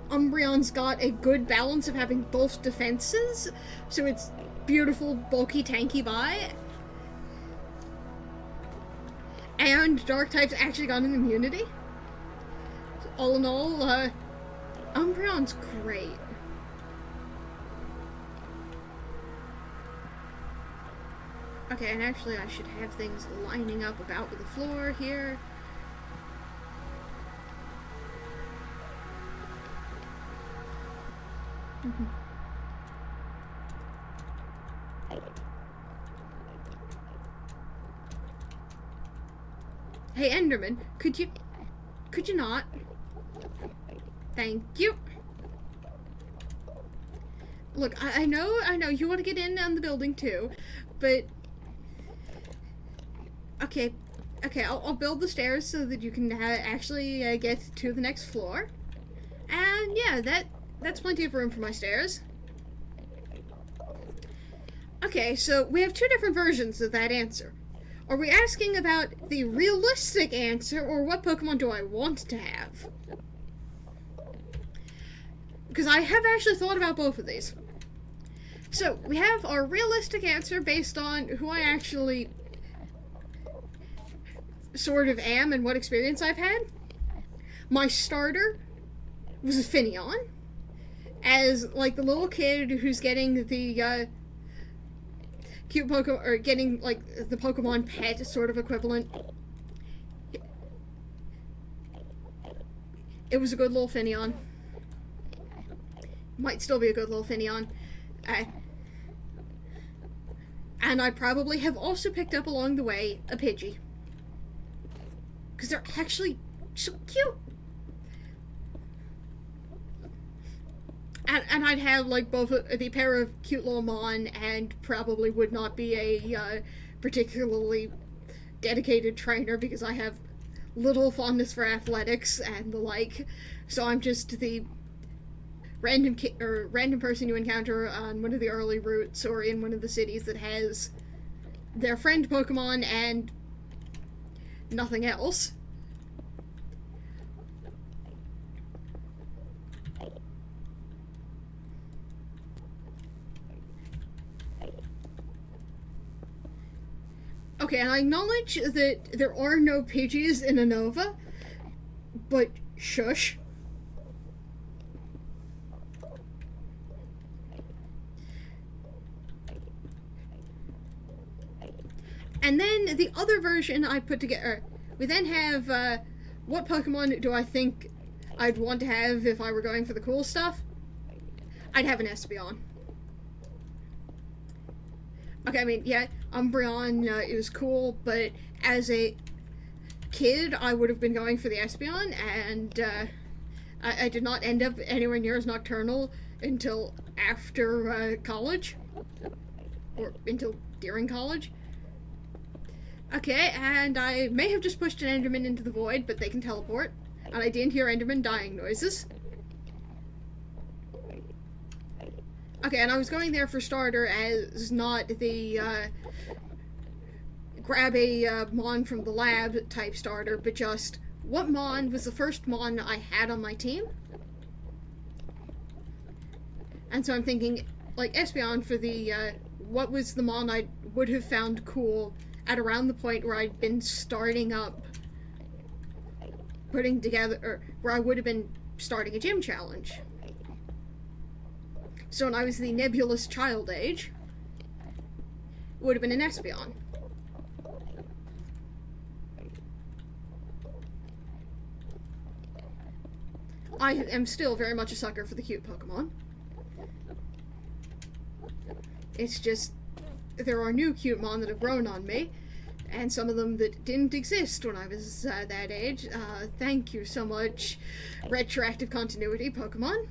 S1: Umbreon's got a good balance of having both defenses, so it's beautiful, bulky, tanky buy. And dark types actually got an immunity. So all in all, Umbreon's great. Okay, and actually I should have things lining up about with the floor here. Hey Enderman, could you not? Thank you. Look, I know you want to get in on the building too, but okay, I'll build the stairs so that you can actually get to the next floor, and yeah, that's plenty of room for my stairs. Okay, so we have two different versions of that answer. Are we asking about the realistic answer, or what Pokemon do I want to have? Because I have actually thought about both of these. So, we have our realistic answer based on who I actually sort of am and what experience I've had. My starter was a Finneon. As, like, the little kid who's getting the, cute Pokemon, or getting, like, the Pokemon pet sort of equivalent. It was a good little Finneon. Might still be a good little Finneon. And I probably have also picked up along the way a Pidgey. Because they're actually so cute. And I'd have, like, both the pair of cute little Mon, and probably would not be a particularly dedicated trainer because I have little fondness for athletics and the like. So I'm just the random person you encounter on one of the early routes or in one of the cities that has their friend Pokemon and nothing else. Okay, and I acknowledge that there are no Pidgeys in Unova, but shush. And then the other version I put together, we then have, what Pokemon do I think I'd want to have if I were going for the cool stuff? I'd have an Espeon. Okay, I mean, yeah, Umbreon is cool, but as a kid, I would have been going for the Espeon, and I did not end up anywhere near as nocturnal until after college. Or until during college. Okay, and I may have just pushed an Enderman into the void, but they can teleport. And I didn't hear Enderman dying noises. Okay, and I was going there for starter as not the, grab a Mon from the lab type starter, but just what Mon was the first Mon I had on my team. And so I'm thinking, like, Espeon for the, what was the Mon I would have found cool at around the point where I'd been starting up, putting together, or where I would have been starting a gym challenge. So when I was the nebulous child age, it would have been an Espeon. I am still very much a sucker for the cute Pokemon. It's just, there are new cute Mon that have grown on me, and some of them that didn't exist when I was that age. Thank you so much, retroactive continuity Pokemon.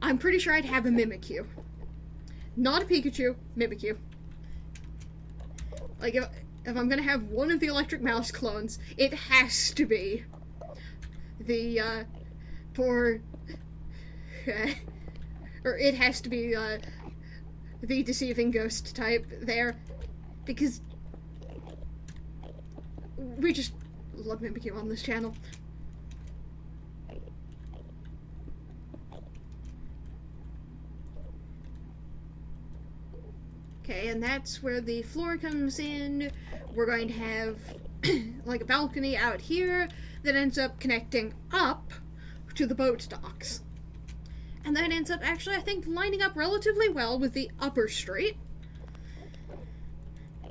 S1: I'm pretty sure I'd have a Mimikyu. Not a Pikachu, Mimikyu. Like, if I'm gonna have one of the Electric Mouse clones, it has to be the, poor... or it has to be, the Deceiving Ghost type there, because we just love Mimikyu on this channel. Okay, and that's where the floor comes in. We're going to have like a balcony out here that ends up connecting up to the boat docks. And that ends up actually, I think, lining up relatively well with the upper street.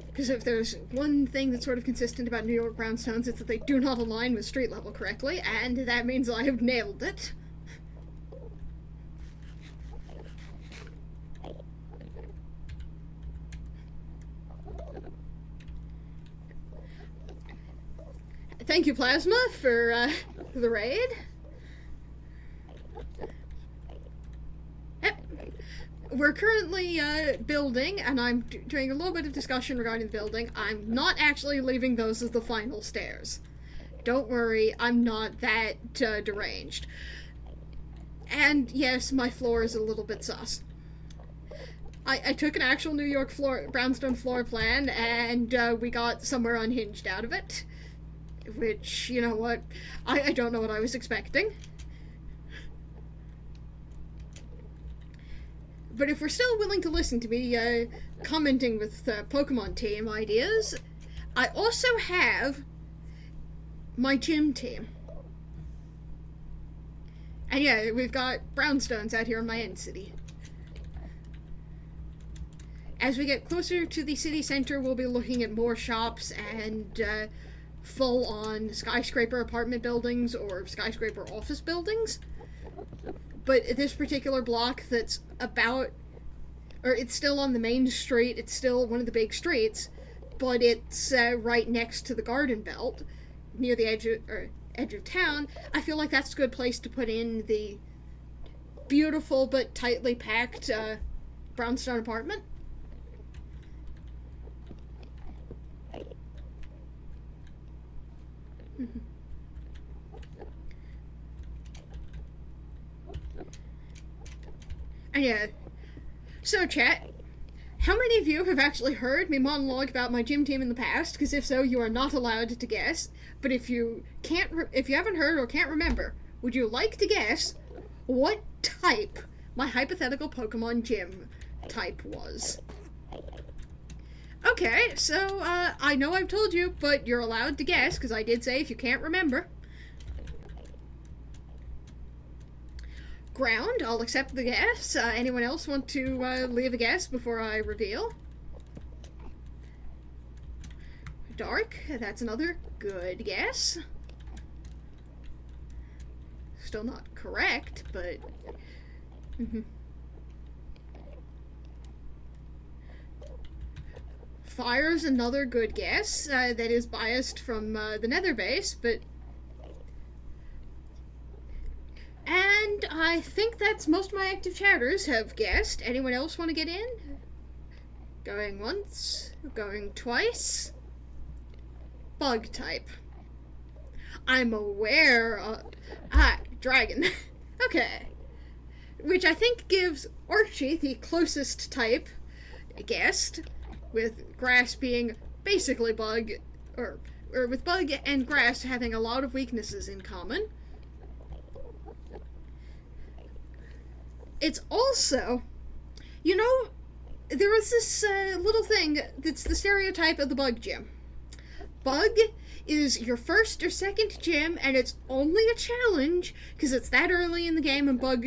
S1: Because if there's one thing that's sort of consistent about New York brownstones, it's that they do not align with street level correctly, and that means I have nailed it. Thank you, Plasma, for the raid. Yep. We're currently building, and I'm doing a little bit of discussion regarding the building. I'm not actually leaving those as the final stairs. Don't worry, I'm not that deranged. And yes, my floor is a little bit sus. I took an actual New York brownstone floor plan, and we got somewhere unhinged out of it. Which, you know what, I don't know what I was expecting. But if we're still willing to listen to me commenting with Pokemon team ideas, I also have my gym team. And yeah, we've got brownstones out here in my end city. As we get closer to the city center, we'll be looking at more shops and full-on skyscraper apartment buildings or skyscraper office buildings. But this particular block that's about, or it's still on the main street, it's still one of the big streets, but it's right next to the garden belt, near the edge of town. I feel like that's a good place to put in the beautiful but tightly packed brownstone apartment. And yeah, so chat, how many of you have actually heard me monologue about my gym team in the past? Because if so, you are not allowed to guess. But if you haven't heard or can't remember, would you like to guess what type my hypothetical Pokemon gym type was? Okay, so, I know I've told you, but you're allowed to guess, because I did say if you can't remember. Ground, I'll accept the guess. Anyone else want to, leave a guess before I reveal? Dark, that's another good guess. Still not correct, but... Fire's another good guess, that is biased from the nether base, but... And And I think that's most of my active chatters have guessed. Anyone else want to get in? Going once, going twice. Bug type. I'm aware. Dragon. Okay. Which I think gives Archie the closest type guessed, with grass being basically bug, or with bug and grass having a lot of weaknesses in common. It's also, you know, there was this little thing that's the stereotype of the bug gym. Bug is your first or second gym, and it's only a challenge because it's that early in the game, and bug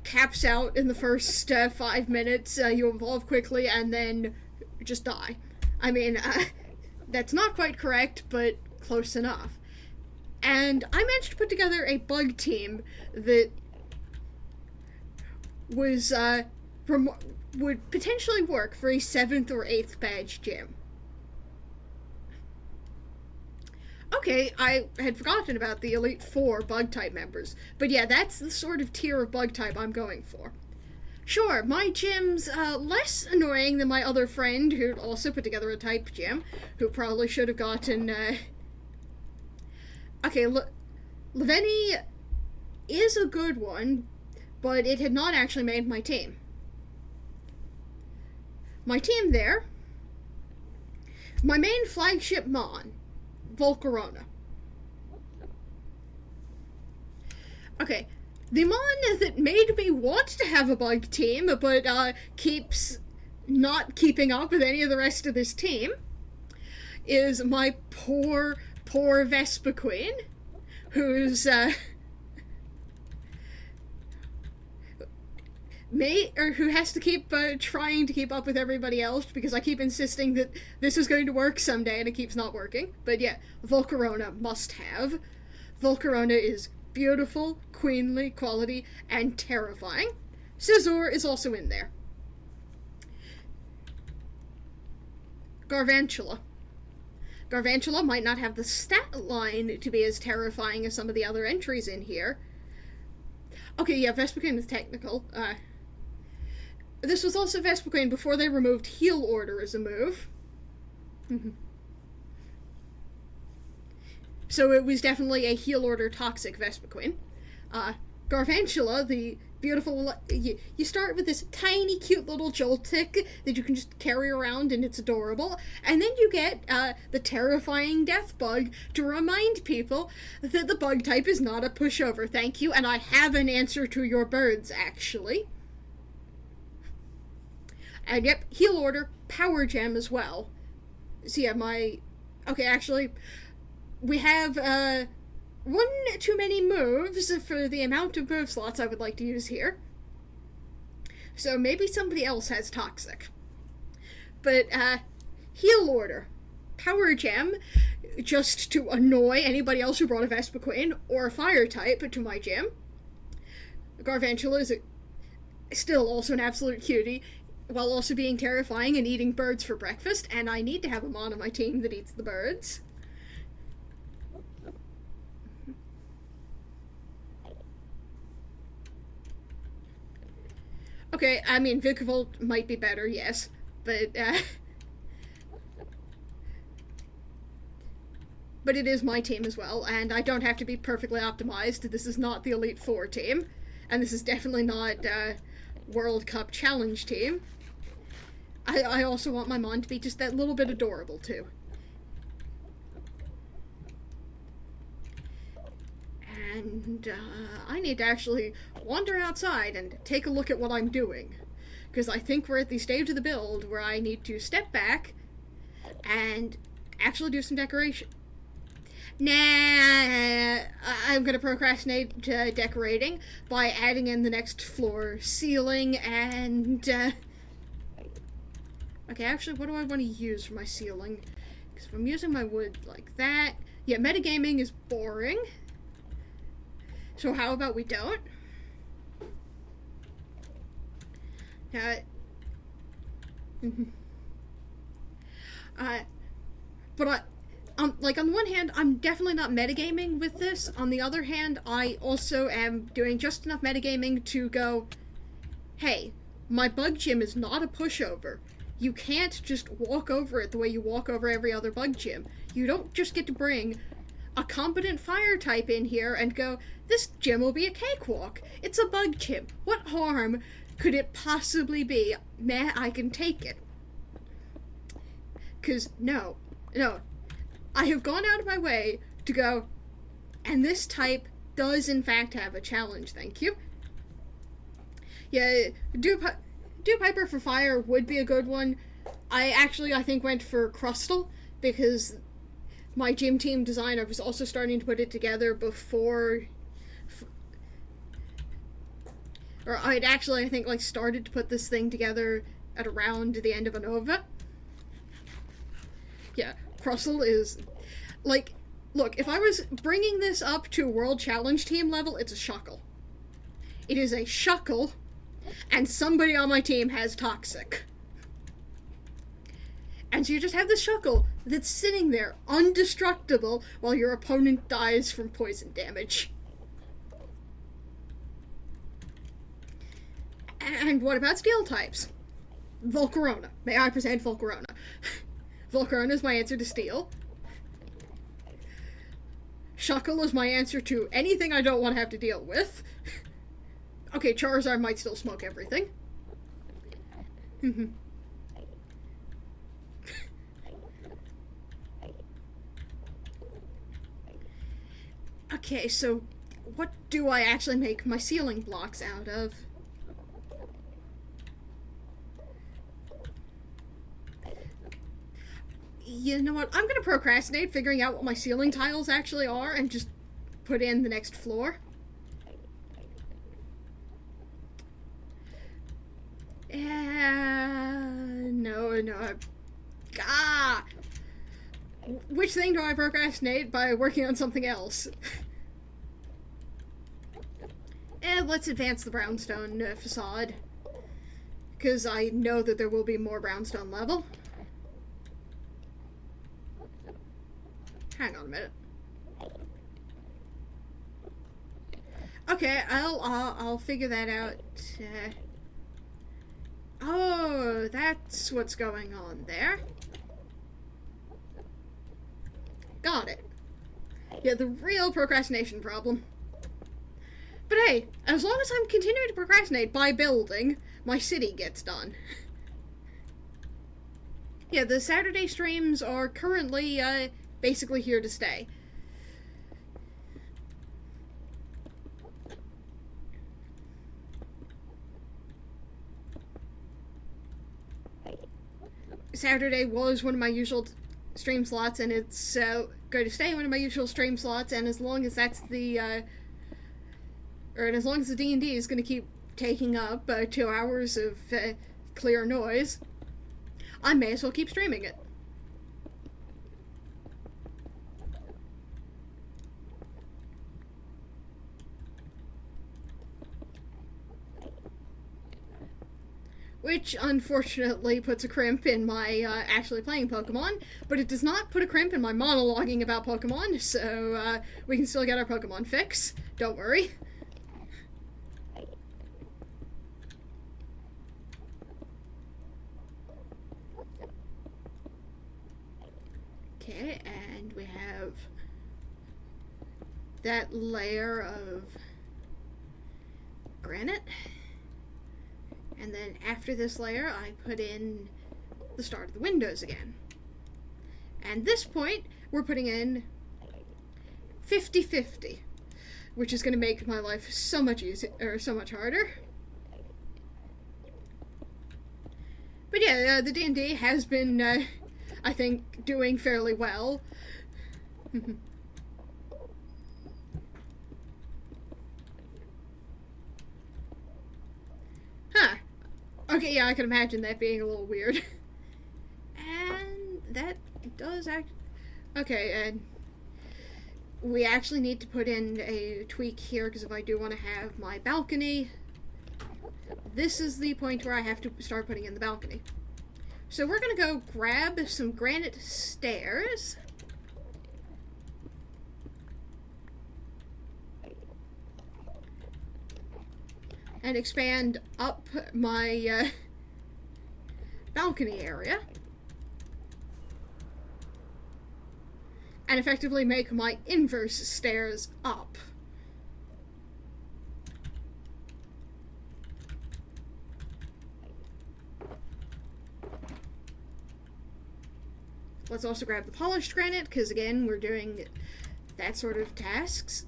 S1: caps out in the first 5 minutes. You evolve quickly and then just die. I mean, that's not quite correct, but close enough. And I managed to put together a bug team that was would potentially work for a 7th or 8th badge gym. Okay, I had forgotten about the Elite 4 bug type members, but yeah, that's the sort of tier of bug type I'm going for. Sure, my gym's less annoying than my other friend who also put together a type gym, who probably should have gotten, Okay, Leveni is a good one, but it had not actually made my team. My team there, my main flagship Mon, Volcarona. Okay, the Mon that made me want to have a bug team, but keeps not keeping up with any of the rest of this team, is my poor Vespa Queen, who's, who has to keep trying to keep up with everybody else because I keep insisting that this is going to work someday and it keeps not working. But yeah, Volcarona must have. Volcarona is beautiful, queenly, quality, and terrifying. Scizor is also in there. Garvantula. Garvantula might not have the stat line to be as terrifying as some of the other entries in here. Okay, yeah, Vespiquen is technical. This was also Vespiquen before they removed Heal Order as a move. So it was definitely a Heal Order toxic Vespiquen. Garvantula, the beautiful... You start with this tiny, cute little Joltik that you can just carry around and it's adorable. And then you get the terrifying Death Bug to remind people that the bug type is not a pushover. Thank you, and I have an answer to your birds, actually. And yep, Heal Order, Power Gem as well. So yeah, okay, actually, we have, one too many moves for the amount of move slots I would like to use here. So maybe somebody else has Toxic. But, Heal Order, Power Gem, just to annoy anybody else who brought a Vespiquen, or a Fire type to my gym. Garvantula is still also an absolute cutie, while also being terrifying and eating birds for breakfast, and I need to have a Mon on my team that eats the birds. Okay, I mean, Vikavolt might be better, yes, but it is my team as well, and I don't have to be perfectly optimized. This is not the Elite Four team, and this is definitely not World Cup Challenge team. I also want my Mon to be just that little bit adorable, too. And I need to actually wander outside and take a look at what I'm doing. Because I think we're at the stage of the build where I need to step back and actually do some decoration. Nah, I'm going to procrastinate decorating by adding in the next floor ceiling and... Okay, actually, what do I want to use for my ceiling? Because if I'm using my wood like that... Yeah, metagaming is boring. So how about we don't? But like, on the one hand, I'm definitely not metagaming with this. On the other hand, I also am doing just enough metagaming to go, hey, my bug gym is not a pushover. You can't just walk over it the way you walk over every other bug gym. You don't just get to bring a competent fire type in here and go, this gym will be a cakewalk. It's a bug gym. What harm could it possibly be? Meh, I can take it. 'Cause no. I have gone out of my way to go, and this type does in fact have a challenge, thank you. Yeah, Dew Piper for fire would be a good one. I think went for Crustal, because my gym team designer was also starting to put it together before... Or I'd actually, I think, like, started to put this thing together at around the end of Unova. Yeah, Crustal is... Like, look, if I was bringing this up to a World Challenge team level, it's a shuckle. It is a shuckle, and somebody on my team has Toxic. And so you just have this shuckle that's sitting there, undestructible, while your opponent dies from poison damage. And what about steel types? Volcarona. May I present Volcarona? Volcarona is my answer to steel. Shuckle is my answer to anything I don't want to have to deal with. Okay, Charizard might still smoke everything. Okay, so what do I actually make my ceiling blocks out of? You know what? I'm gonna procrastinate figuring out what my ceiling tiles actually are and just put in the next floor. No. Which thing do I procrastinate by working on something else? Let's advance the brownstone facade. Because I know that there will be more brownstone level. Hang on a minute. Okay, I'll figure that out. Oh, that's what's going on there. Got it. Yeah, the real procrastination problem. But hey, as long as I'm continuing to procrastinate by building, my city gets done. Yeah, the Saturday streams are currently, basically here to stay. Saturday was one of my usual stream slots, and it's going to stay one of my usual stream slots, and as long as that's the, as long as the D&D is going to keep taking up 2 hours of clear noise, I may as well keep streaming it. Which, unfortunately, puts a crimp in my actually playing Pokemon, but it does not put a crimp in my monologuing about Pokemon, so we can still get our Pokemon fix. Don't worry. Okay, and we have that layer of granite. And then after this layer, I put in the start of the windows again. And this point, we're putting in 50-50, which is going to make my life so much easier, or so much harder. But yeah, the D&D has been, I think, doing fairly well. Huh. Okay, yeah, I can imagine that being a little weird. And that does act... Okay, and we actually need to put in a tweak here, because if I do want to have my balcony, this is the point where I have to start putting in the balcony. So we're going to go grab some granite stairs. and expand up my balcony area. And effectively make my inverse stairs up. Let's also grab the polished granite, because again, we're doing that sort of tasks.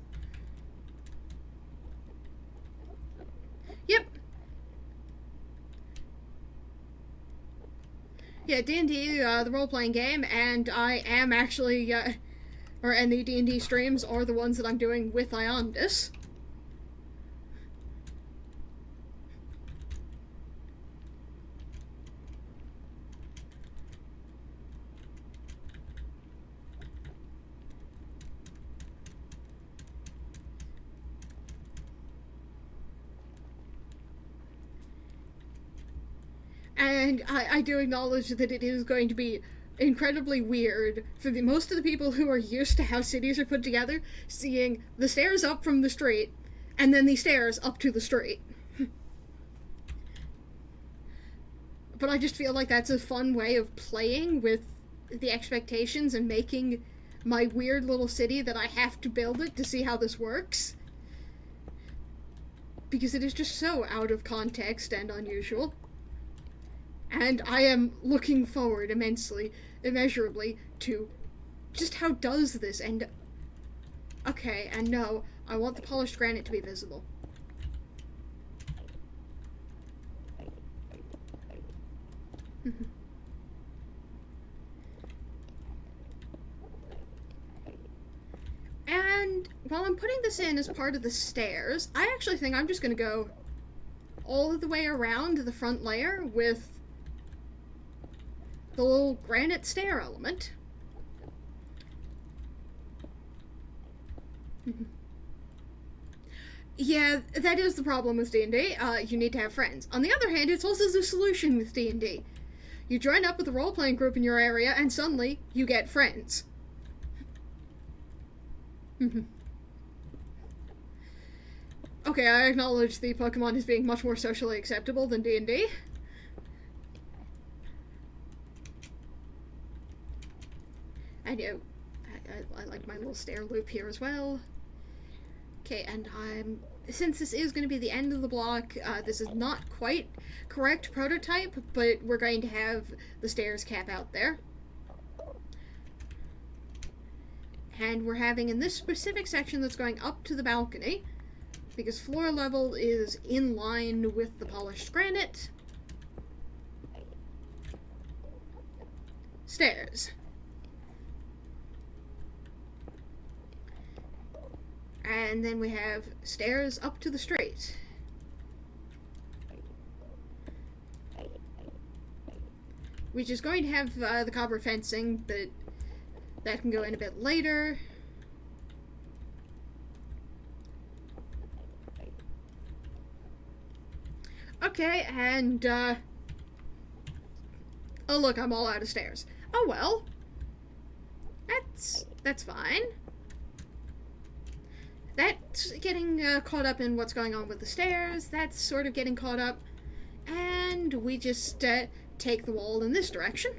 S1: Yep. Yeah, D&D, the role-playing game, and I am actually, and the D&D streams are the ones that I'm doing with Iondis. And I do acknowledge that it is going to be incredibly weird for most of the people who are used to how cities are put together, seeing the stairs up from the street, and then the stairs up to the street. But I just feel like that's a fun way of playing with the expectations and making my weird little city that I have to build it to see how this works. Because it is just so out of context and unusual. And I am looking forward immensely, immeasurably, to just how does this, and... Okay, and no, I want the polished granite to be visible. And while I'm putting this in as part of the stairs, I actually think I'm just gonna go all the way around the front layer with the little granite stair element. Yeah, that is the problem with D&D. You need to have friends. On the other hand, it's also the solution with D&D. You join up with a role-playing group in your area, and suddenly, you get friends. Okay, I acknowledge the Pokemon as being much more socially acceptable than D&D. I know. I like my little stair loop here as well. Okay, and since this is going to be the end of the block, this is not quite correct prototype, but we're going to have the stairs cap out there. And we're having in this specific section that's going up to the balcony, because floor level is in line with the polished granite. Stairs. And then we have stairs up to the street. Which is going to have the copper fencing, but that can go in a bit later. Okay, and, oh look, I'm all out of stairs. Oh well. That's fine. That's getting caught up in what's going on with the stairs. That's sort of getting caught up. And we just take the wall in this direction.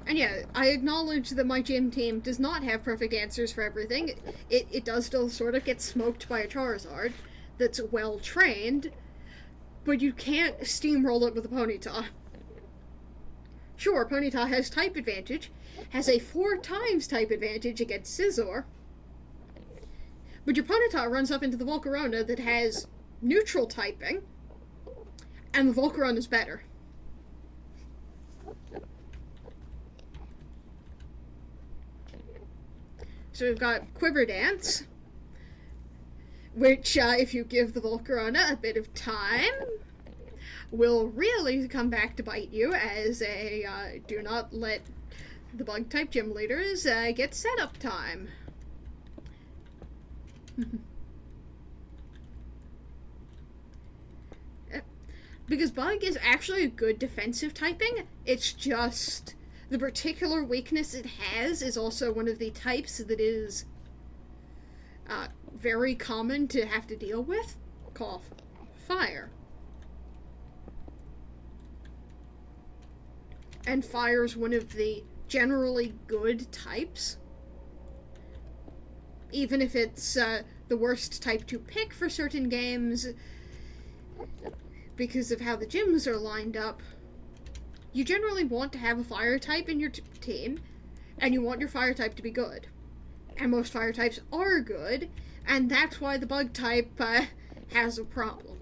S1: And yeah, I acknowledge that my gym team does not have perfect answers for everything. It does still sort of get smoked by a Charizard that's well trained, but you can't steamroll it with a Ponyta. Sure, Ponyta has type advantage, has a 4 times type advantage against Scizor, but your Ponyta runs up into the Volcarona that has neutral typing, and the Volcarona is better. So we've got Quiver Dance, which, if you give the Volcarona a bit of time, will really come back to bite you as a do not let the bug-type gym leaders get setup time. Because Bug is actually a good defensive typing, it's just the particular weakness it has is also one of the types that is very common to have to deal with. Cough. Fire. And fire's one of the generally good types. Even if it's the worst type to pick for certain games, because of how the gyms are lined up, you generally want to have a fire type in your team, and you want your fire type to be good. And most fire types are good, and that's why the bug type has a problem.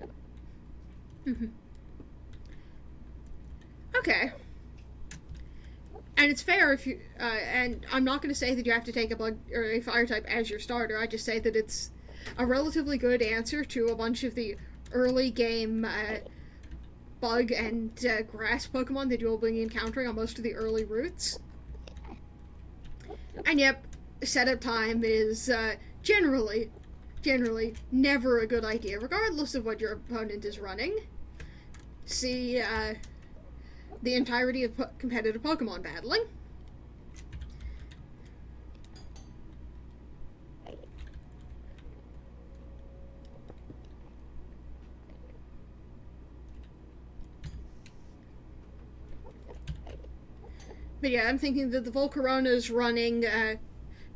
S1: Okay. And it's fair if you, and I'm not going to say that you have to take a bug or a fire type as your starter. I just say that it's a relatively good answer to a bunch of the early game bug and grass Pokemon that you'll be encountering on most of the early routes. And yep, setup time is generally never a good idea, regardless of what your opponent is running. See the entirety of competitive Pokemon battling. But yeah, I'm thinking that the Volcarona's running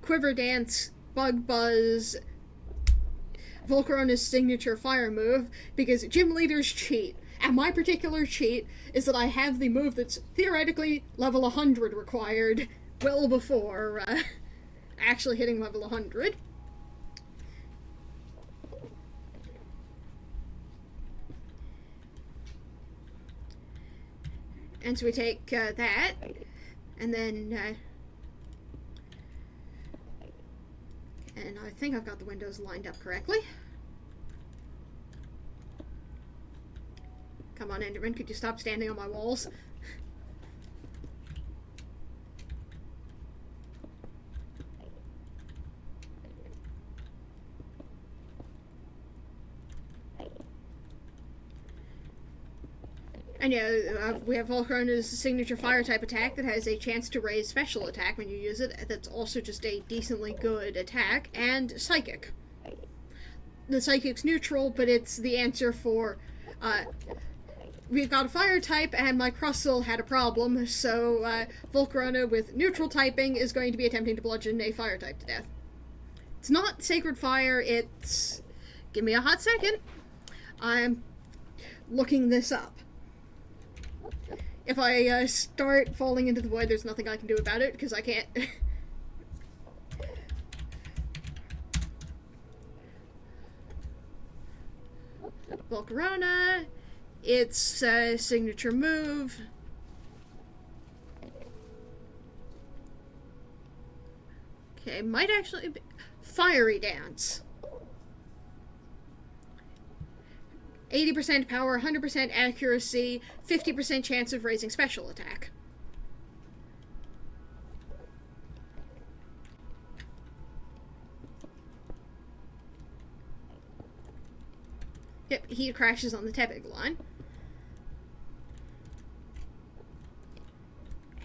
S1: Quiver Dance, Bug Buzz, Volcarona's signature fire move, because gym leaders cheat. And my particular cheat is that I have the move that's theoretically level 100 required well before actually hitting level 100. And so we take that, and then and I think I've got the windows lined up correctly. Come on, Enderman, could you stop standing on my walls? And yeah, we have Volcarona's signature fire-type attack that has a chance to raise special attack when you use it. That's also just a decently good attack. And Psychic. The Psychic's neutral, but it's the answer for... we've got a fire type, and my Crustle had a problem, so Volcarona with neutral typing is going to be attempting to bludgeon a fire type to death. It's not Sacred Fire, it's... Give me a hot second. I'm looking this up. If I start falling into the void, there's nothing I can do about it, because I can't... Volcarona... It's a signature move. Okay, might actually be Fiery Dance. 80% power, 100% accuracy, 50% chance of raising special attack. Yep, he crashes on the Tepig line.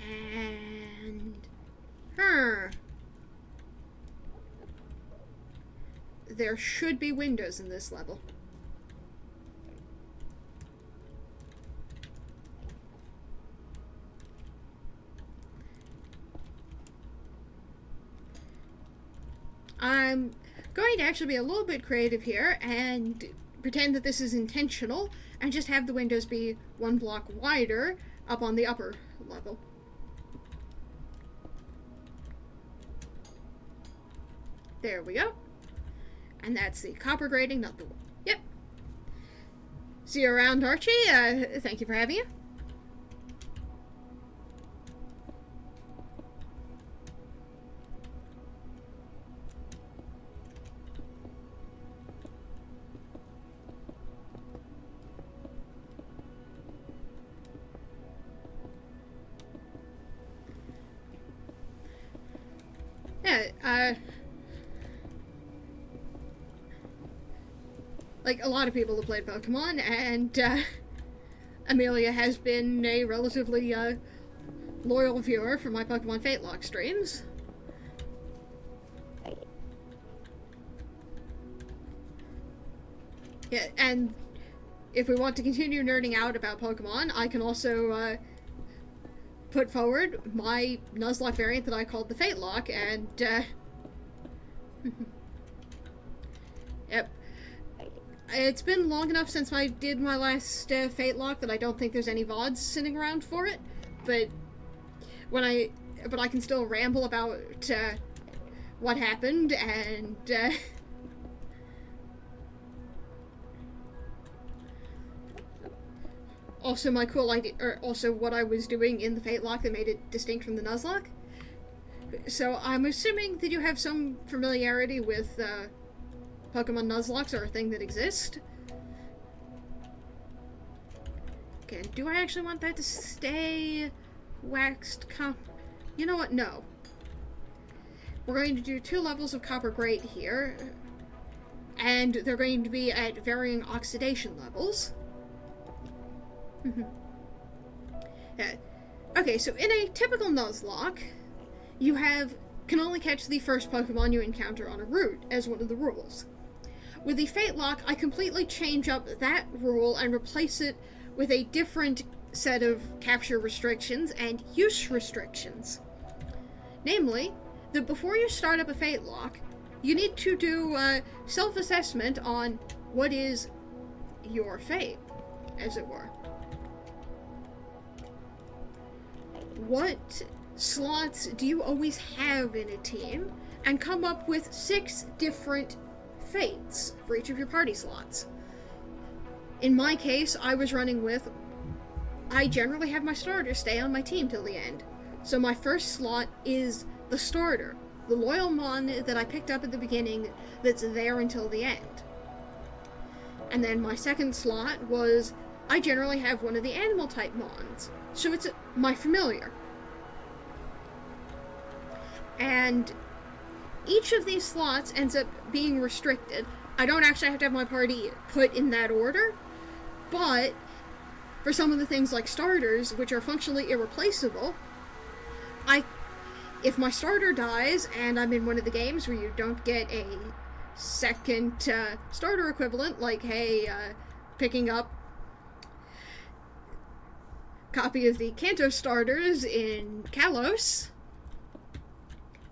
S1: And... There should be windows in this level. I'm going to actually be a little bit creative here and pretend that this is intentional and just have the windows be one block wider up on the upper level. There we go. And that's the copper grating, not the... Yep. See you around, Archie. Thank you for having you. Yeah, like a lot of people have played Pokemon, and Amelia has been a relatively loyal viewer for my Pokemon Fatelock streams. Yeah, and if we want to continue nerding out about Pokemon, I can also put forward my Nuzlocke variant that I called the Fatelock, and yep. It's been long enough since I did my last Fatelock that I don't think there's any VODs sitting around for it, but I can still ramble about what happened, and also my cool idea, or also what I was doing in the Fatelock that made it distinct from the Nuzlocke. So I'm assuming that you have some familiarity with Pokemon Nuzlocks are a thing that exist. Okay, do I actually want that to stay waxed You know what? No. We're going to do 2 levels of Copper Great here, and they're going to be at varying oxidation levels. Yeah. Okay, so in a typical Nuzlocke, you can only catch the first Pokemon you encounter on a route as one of the rules. With the Fatelock, I completely change up that rule and replace it with a different set of capture restrictions and use restrictions. Namely, that before you start up a Fatelock, you need to do a self-assessment on what is your fate, as it were. What slots do you always have in a team, and come up with 6 different fates for each of your party slots. In my case, I was running with, I generally have my starter stay on my team till the end. So my first slot is the starter, the loyal mon that I picked up at the beginning that's there until the end. And then my second slot was, I generally have one of the animal type mons, so it's my familiar. And each of these slots ends up being restricted. I don't actually have to have my party put in that order, but for some of the things like starters, which are functionally irreplaceable, if my starter dies and I'm in one of the games where you don't get a second starter equivalent, like, hey, picking up a copy of the Kanto starters in Kalos,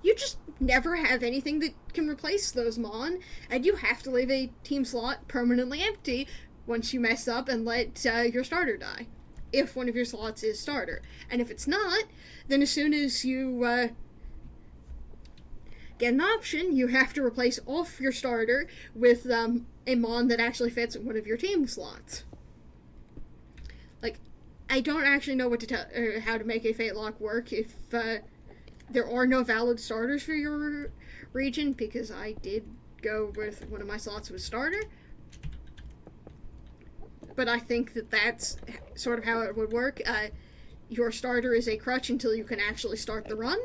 S1: you just never have anything that can replace those mon, and you have to leave a team slot permanently empty once you mess up and let your starter die, if one of your slots is starter. And if it's not, then as soon as you get an option, you have to replace off your starter with a mon that actually fits one of your team slots. Like, I don't actually know what to tell, how to make a Fatelock work if there are no valid starters for your region, because I did go with one of my slots with starter. But I think that that's sort of how it would work. Your starter is a crutch until you can actually start the run.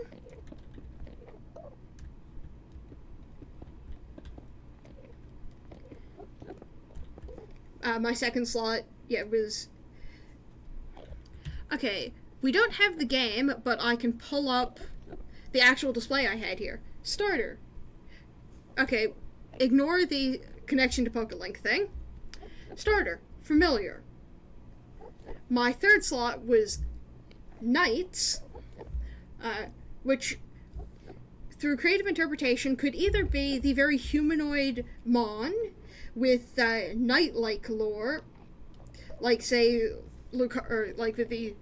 S1: My second slot, was... Okay, we don't have the game, but I can pull up the actual display I had here. Starter. Okay, ignore the connection to PokeLink thing. Starter. Familiar. My third slot was Knights, which, through creative interpretation, could either be the very humanoid Mon with knight-like lore, like, say, like the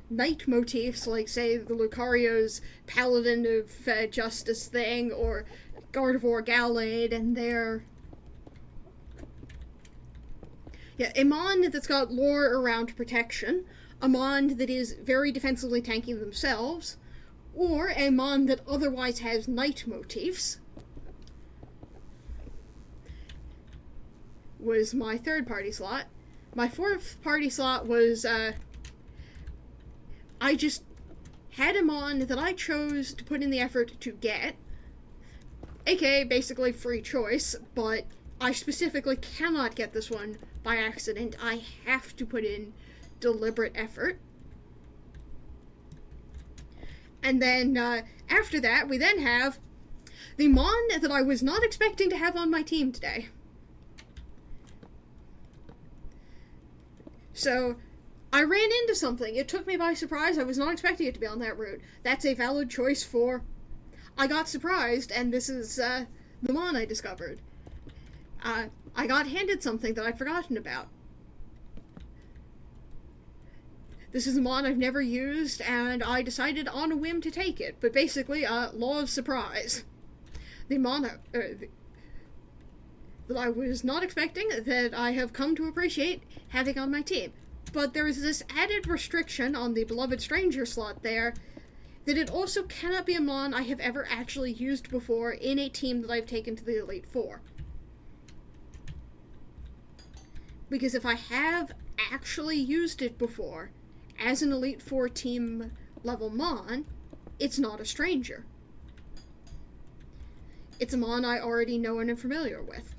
S1: knight motifs, like, say, the Lucario's Paladin of Justice thing, or Gardevoir Gallade and their... a Mon that's got lore around protection, a Mon that is very defensively tanky themselves, or a Mon that otherwise has knight motifs, was my third party slot. My fourth party slot was, I just had a Mon that I chose to put in the effort to get, aka basically free choice, but I specifically cannot get this one by accident. I have to put in deliberate effort. And then after that, we then have the Mon that I was not expecting to have on my team today. So, I ran into something. It took me by surprise. I was not expecting it to be on that route. That's a valid choice for... I got surprised, and this is the Mon I discovered. I got handed something that I'd forgotten about. This is a Mon I've never used, and I decided on a whim to take it. But basically, law of surprise. The Mon that I was not expecting, that I have come to appreciate having on my team. But there is this added restriction on the Beloved Stranger slot there, that it also cannot be a Mon I have ever actually used before in a team that I've taken to the Elite Four. Because if I have actually used it before, as an Elite Four team level Mon, it's not a stranger. It's a Mon I already know and am familiar with.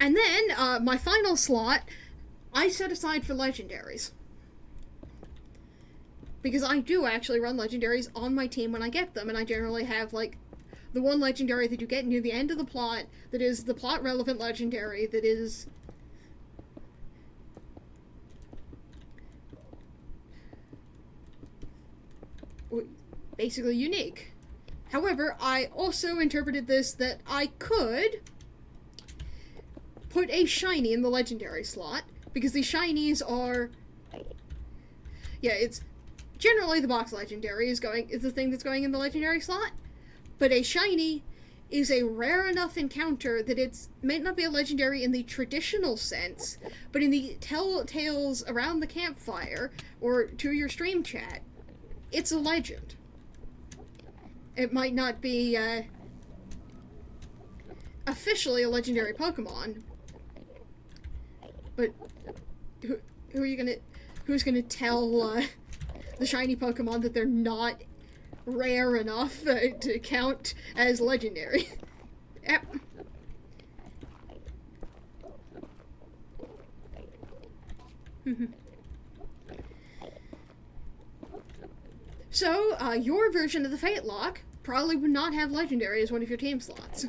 S1: And then, my final slot, I set aside for legendaries. Because I do actually run legendaries on my team when I get them, and I generally have, like, the one legendary that you get near the end of the plot, that is the plot-relevant legendary, that is... basically unique. However, I also interpreted this that I could put a shiny in the legendary slot, because the shinies are... yeah, it's... generally the box legendary is the thing that's going in the legendary slot, but a shiny is a rare enough encounter that it might not be a legendary in the traditional sense, but in the telltales around the campfire, or to your stream chat, it's a legend. It might not be, officially a legendary Pokemon, but who's gonna tell, the shiny Pokemon that they're not rare enough to count as legendary? Yep. So, your version of the Fate Lock probably would not have legendary as one of your team slots.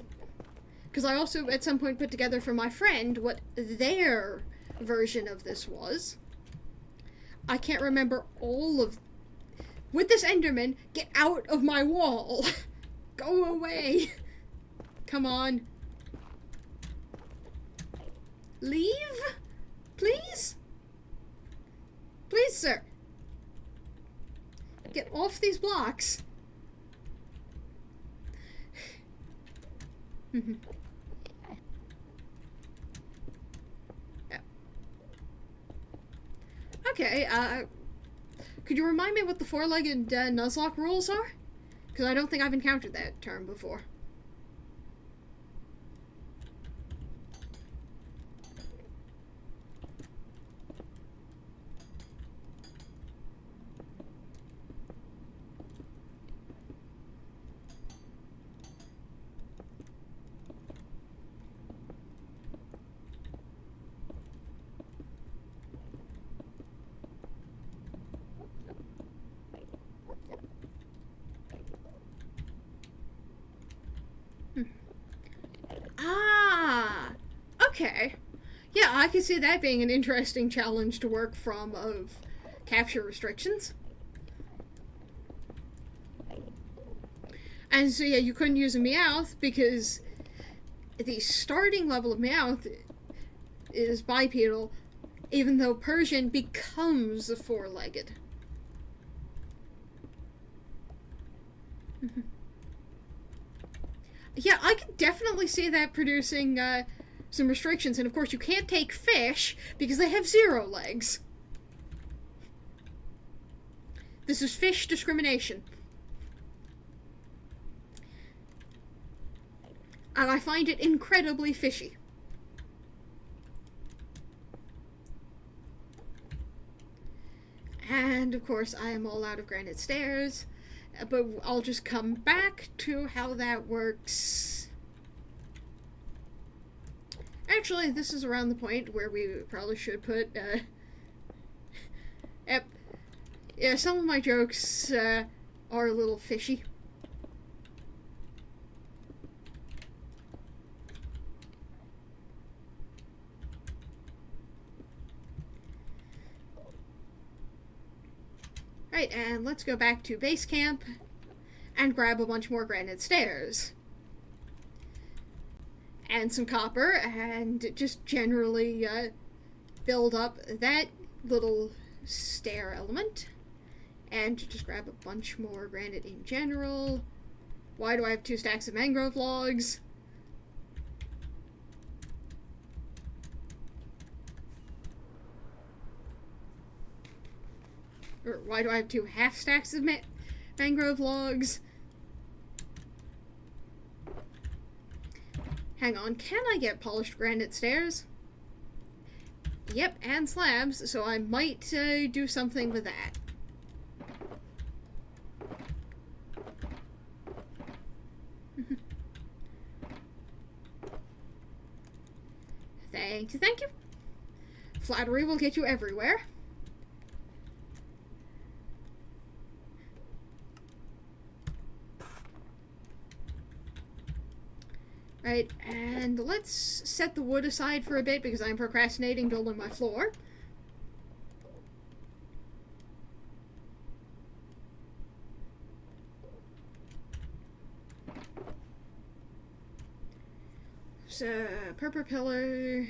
S1: Because I also, at some point, put together for my friend what their version of this was. I can't remember all of... With this Enderman, get out of my wall! Go away! Come on. Leave? Please? Please, sir. Get off these blocks. Yeah. Okay, could you remind me what the four-legged Nuzlocke rules are? Because I don't think I've encountered that term before. Ah! Okay. Yeah, I can see that being an interesting challenge to work from of capture restrictions. And so yeah, you couldn't use a Meowth because the starting level of Meowth is bipedal, even though Persian becomes a four-legged. Yeah, I could definitely see that producing some restrictions, and of course you can't take fish because they have 0 legs. This is fish discrimination. And I find it incredibly fishy. And of course I am all out of granite stairs. But I'll just come back to how that works Actually, this is around the point where we probably should put, yep. Yeah, some of my jokes, are a little fishy. Right, and let's go back to base camp and grab a bunch more granite stairs. And some copper, and just generally build up that little stair element. And just grab a bunch more granite in general. Why do I have 2 stacks of mangrove logs? Or why do I have 2 half stacks of mangrove logs? Hang on, can I get polished granite stairs? Yep, and slabs, so I might do something with that. Thank you, thank you. Flattery will get you everywhere. Right, and let's set the wood aside for a bit because I'm procrastinating building my floor. So, purple pillar.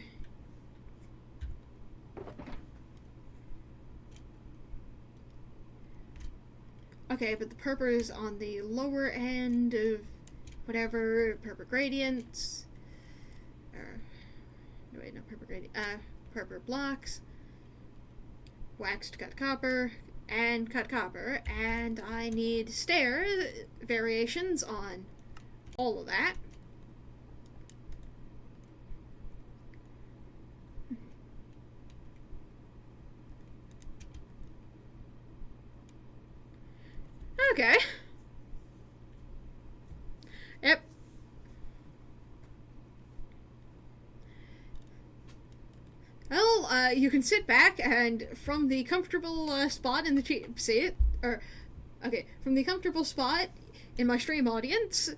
S1: Okay, but the purple is on the lower end of whatever, purple gradients. No, wait, not purple gradient. Purple blocks. Waxed cut copper. And cut copper. And I need stair variations on all of that. Okay. Yep. Well, you can sit back and from the comfortable spot in the seat, or, okay, from the comfortable spot in my stream audience,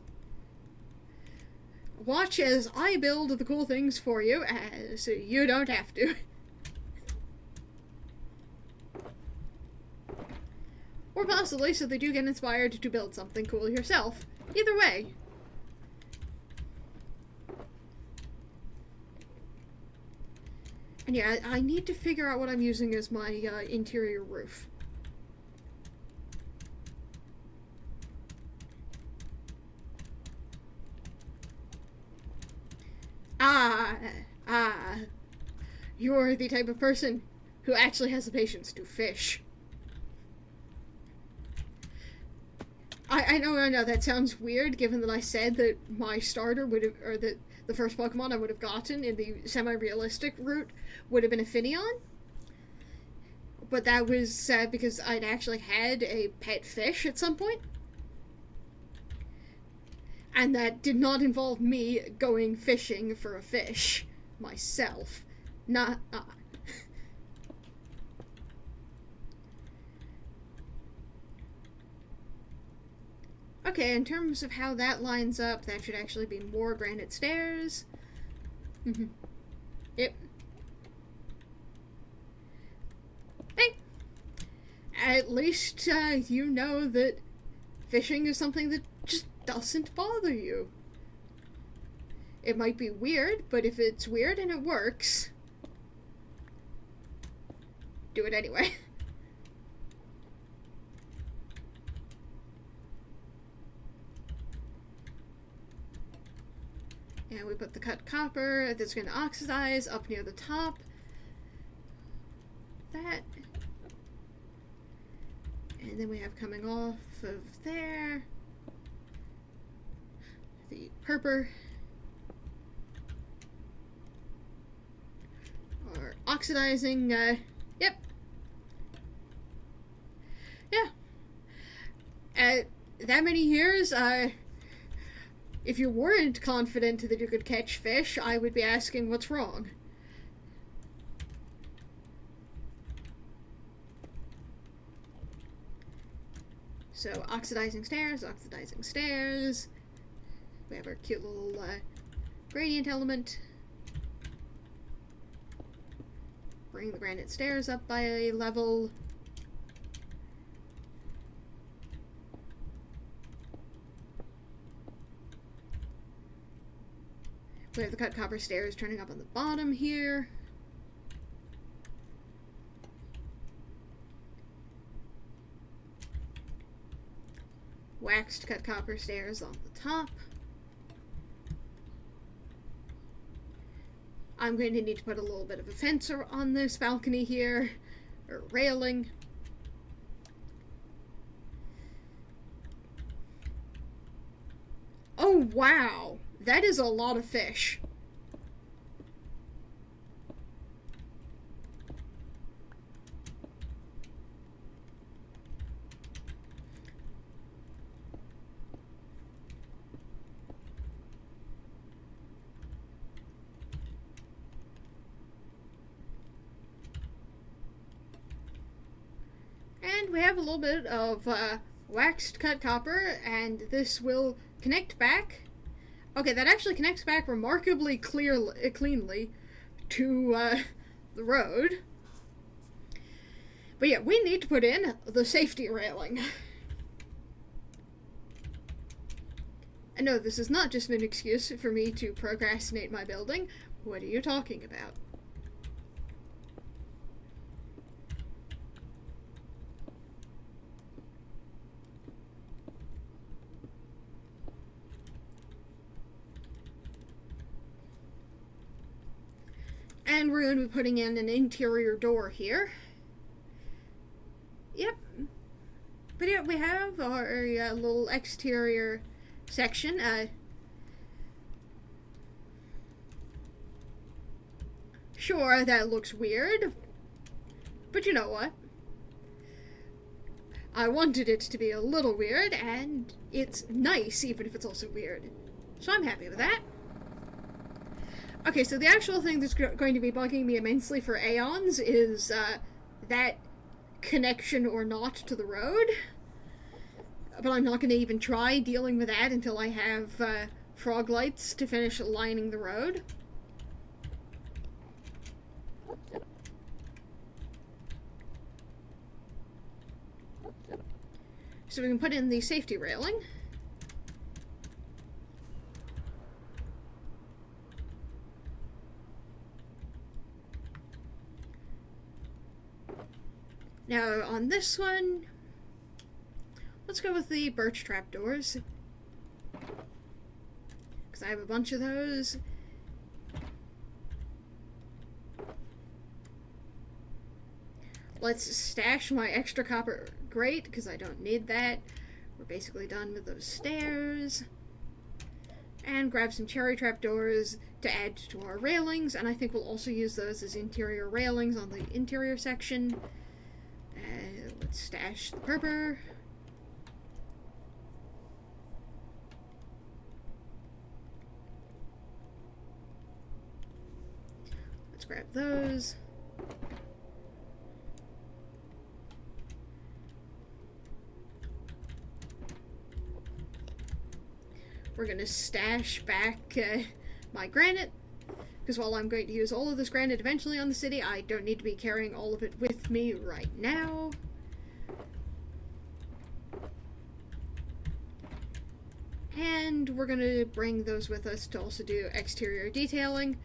S1: watch as I build the cool things for you, as you don't have to. Or possibly so that you get inspired to build something cool yourself. Either way. And yeah, I need to figure out what I'm using as my interior roof. You're the type of person who actually has the patience to fish. I know, that sounds weird, given that I said that my starter would have, or that the first Pokemon I would have gotten in the semi-realistic route would have been a Finneon. But that was because I'd actually had a pet fish at some point. And that did not involve me going fishing for a fish myself. Not. Okay, in terms of how that lines up, that should actually be more granite stairs. Yep. Hey! At least, you know that fishing is something that just doesn't bother you. It might be weird, but if it's weird and it works, do it anyway. And we put the cut copper that's going to oxidize up near the top. That. And then we have coming off of there the purple. Or oxidizing, yep. Yeah. At that many years, If you weren't confident that you could catch fish, I would be asking what's wrong. So, oxidizing stairs, oxidizing stairs. We have our cute little gradient element. Bring the granite stairs up by a level. We have the cut copper stairs turning up on the bottom here. Waxed cut copper stairs on the top. I'm going to need to put a little bit of a fence on this balcony here, or railing. Oh wow, that is a lot of fish. And we have a little bit of waxed cut copper, and this will connect back. Okay, that actually connects back remarkably cleanly to the road. But yeah, we need to put in the safety railing. And no, this is not just an excuse for me to procrastinate my building. What are you talking about? And we're going to be putting in an interior door here. Yep. But yeah, we have our little exterior section. Sure, that looks weird. But you know what? I wanted it to be a little weird, and it's nice, even if it's also weird. So I'm happy with that. Okay, so the actual thing that's going to be bugging me immensely for aeons is that connection or not to the road. But I'm not going to even try dealing with that until I have frog lights to finish lining the road. So we can put in the safety railing. Now, on this one, let's go with the birch trapdoors, because I have a bunch of those. Let's stash my extra copper grate, because I don't need that. We're basically done with those stairs. And grab some cherry trapdoors to add to our railings, and I think we'll also use those as interior railings on the interior section. Let's stash the purple. Let's grab those. We're going to stash back my granite, because while I'm going to use all of this granite eventually on the city, I don't need to be carrying all of it with me right now. And we're going to bring those with us to also do exterior detailing,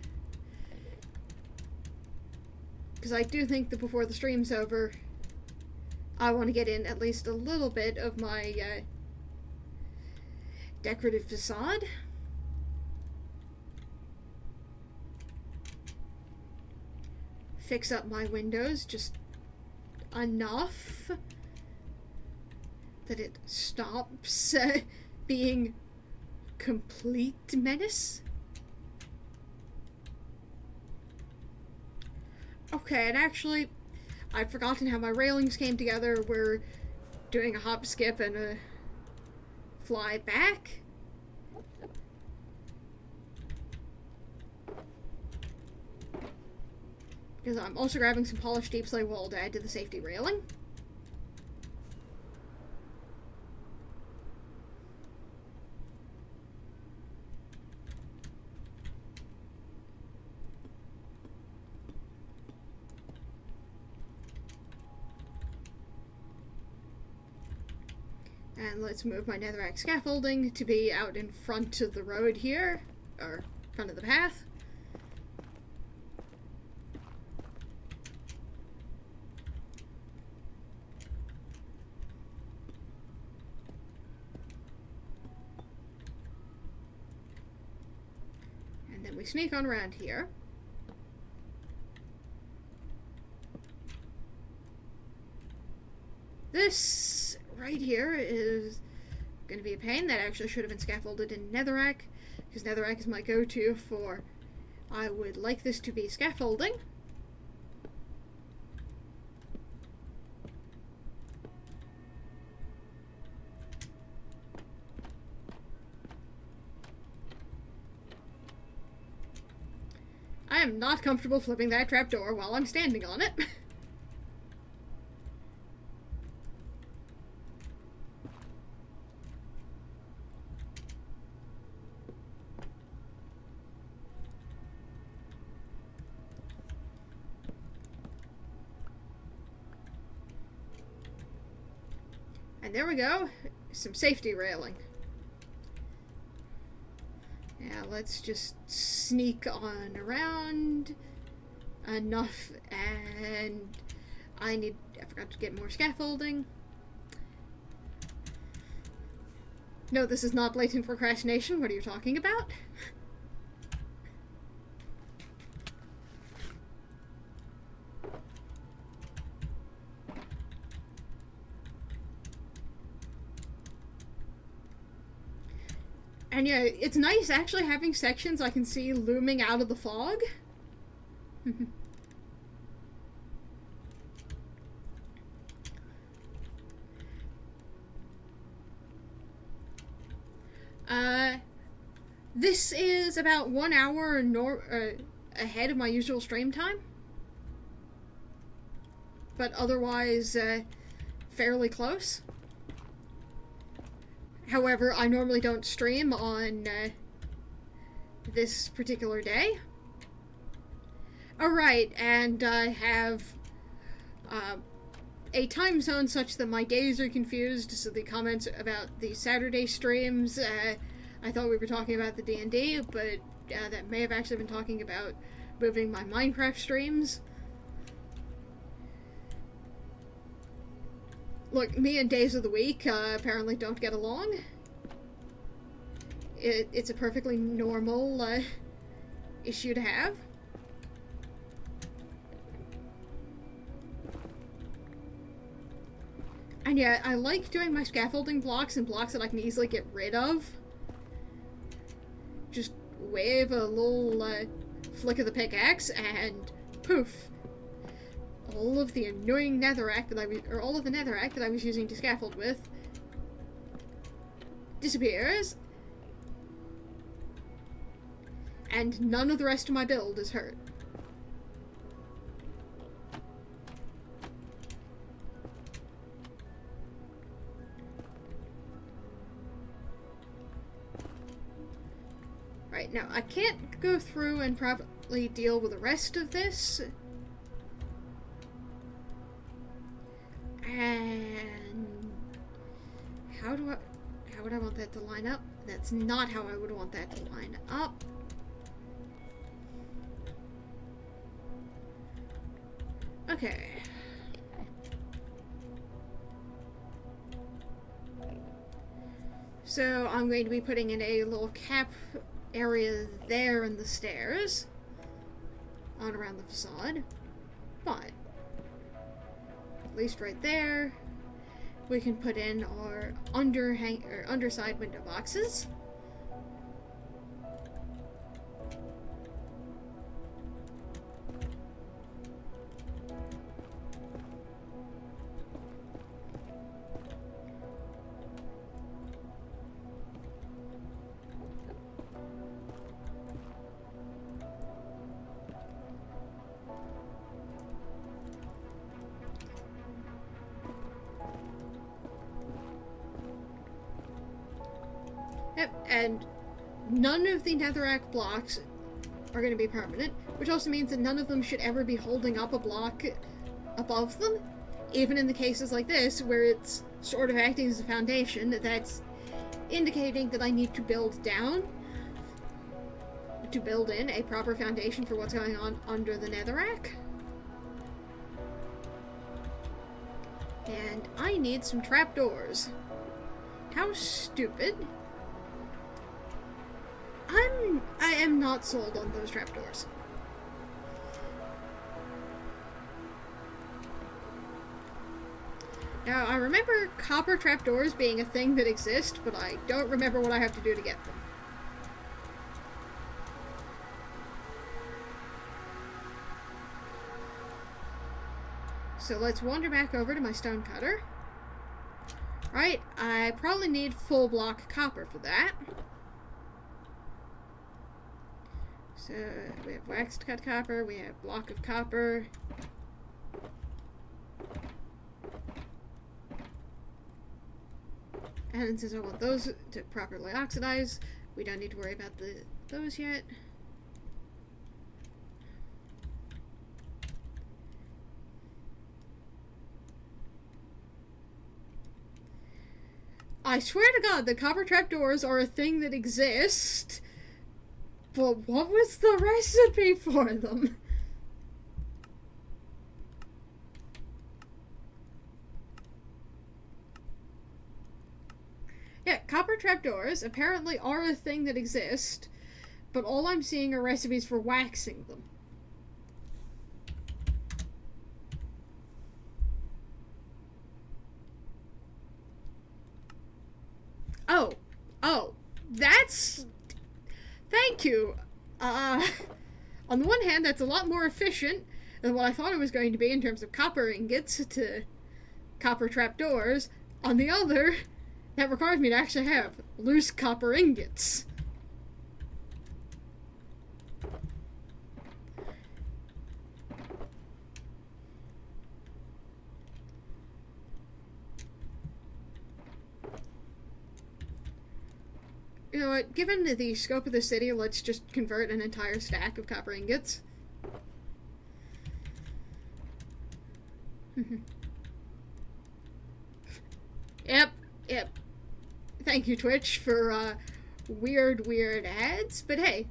S1: because I do think that before the stream's over, I want to get in at least a little bit of my decorative facade. Fix up my windows just enough that it stops being complete menace. Okay, and actually, I'd forgotten how my railings came together. We're doing a hop, skip, and a fly back. Because I'm also grabbing some polished deep slate wool to add to the safety railing. And let's move my netherrack scaffolding to be out in front of the road here, or front of the path. And then we sneak on around here. This right here is going to be a pain. That actually should have been scaffolded in netherrack, because netherrack is my go-to for I would like this to be scaffolding. I am not comfortable flipping that trapdoor while I'm standing on it. And there we go, some safety railing. Now let's just sneak on around enough, and I forgot to get more scaffolding. No, this is not blatant procrastination. What are you talking about? And yeah, it's nice actually having sections I can see looming out of the fog. This is about 1 hour ahead of my usual stream time. But otherwise, fairly close. However, I normally don't stream on this particular day. Alright, and I have a time zone such that my days are confused, so the comments about the Saturday streams, I thought we were talking about the D&D, but that may have actually been talking about moving my Minecraft streams. Look, me and days of the week apparently don't get along. It's a perfectly normal issue to have. And yeah, I like doing my scaffolding blocks and blocks that I can easily get rid of. Just wave a little flick of the pickaxe and poof. All of the annoying netherrack that all of the netherrack that I was using to scaffold with disappears, and none of the rest of my build is hurt. Right, now I can't go through and probably deal with the rest of this. And how would I want that to line up? That's not how I would want that to line up. Okay. So I'm going to be putting in a little cap area there in the stairs on around the facade, but at least right there, we can put in our underside window boxes. Yep, and none of the netherrack blocks are going to be permanent, which also means that none of them should ever be holding up a block above them, even in the cases like this, where it's sort of acting as a foundation that's indicating that I need to build down to build in a proper foundation for what's going on under the netherrack. And I need some trapdoors. How stupid. I am not sold on those trapdoors. Now, I remember copper trapdoors being a thing that exists, but I don't remember what I have to do to get them. So let's wander back over to my stone cutter. Right, I probably need full block copper for that. So we have waxed cut copper, we have block of copper. And since I want those to properly oxidize, we don't need to worry about those yet. I swear to God, the copper trapdoors are a thing that exist, but what was the recipe for them? Yeah, copper trapdoors apparently are a thing that exist, but all I'm seeing are recipes for waxing them. Oh, that's... Thank you. On the one hand, that's a lot more efficient than what I thought it was going to be in terms of copper ingots to copper trapdoors. On the other, that requires me to actually have loose copper ingots. You know what, given the scope of the city, let's just convert an entire stack of copper ingots. Yep. Thank you, Twitch, for weird ads, but hey.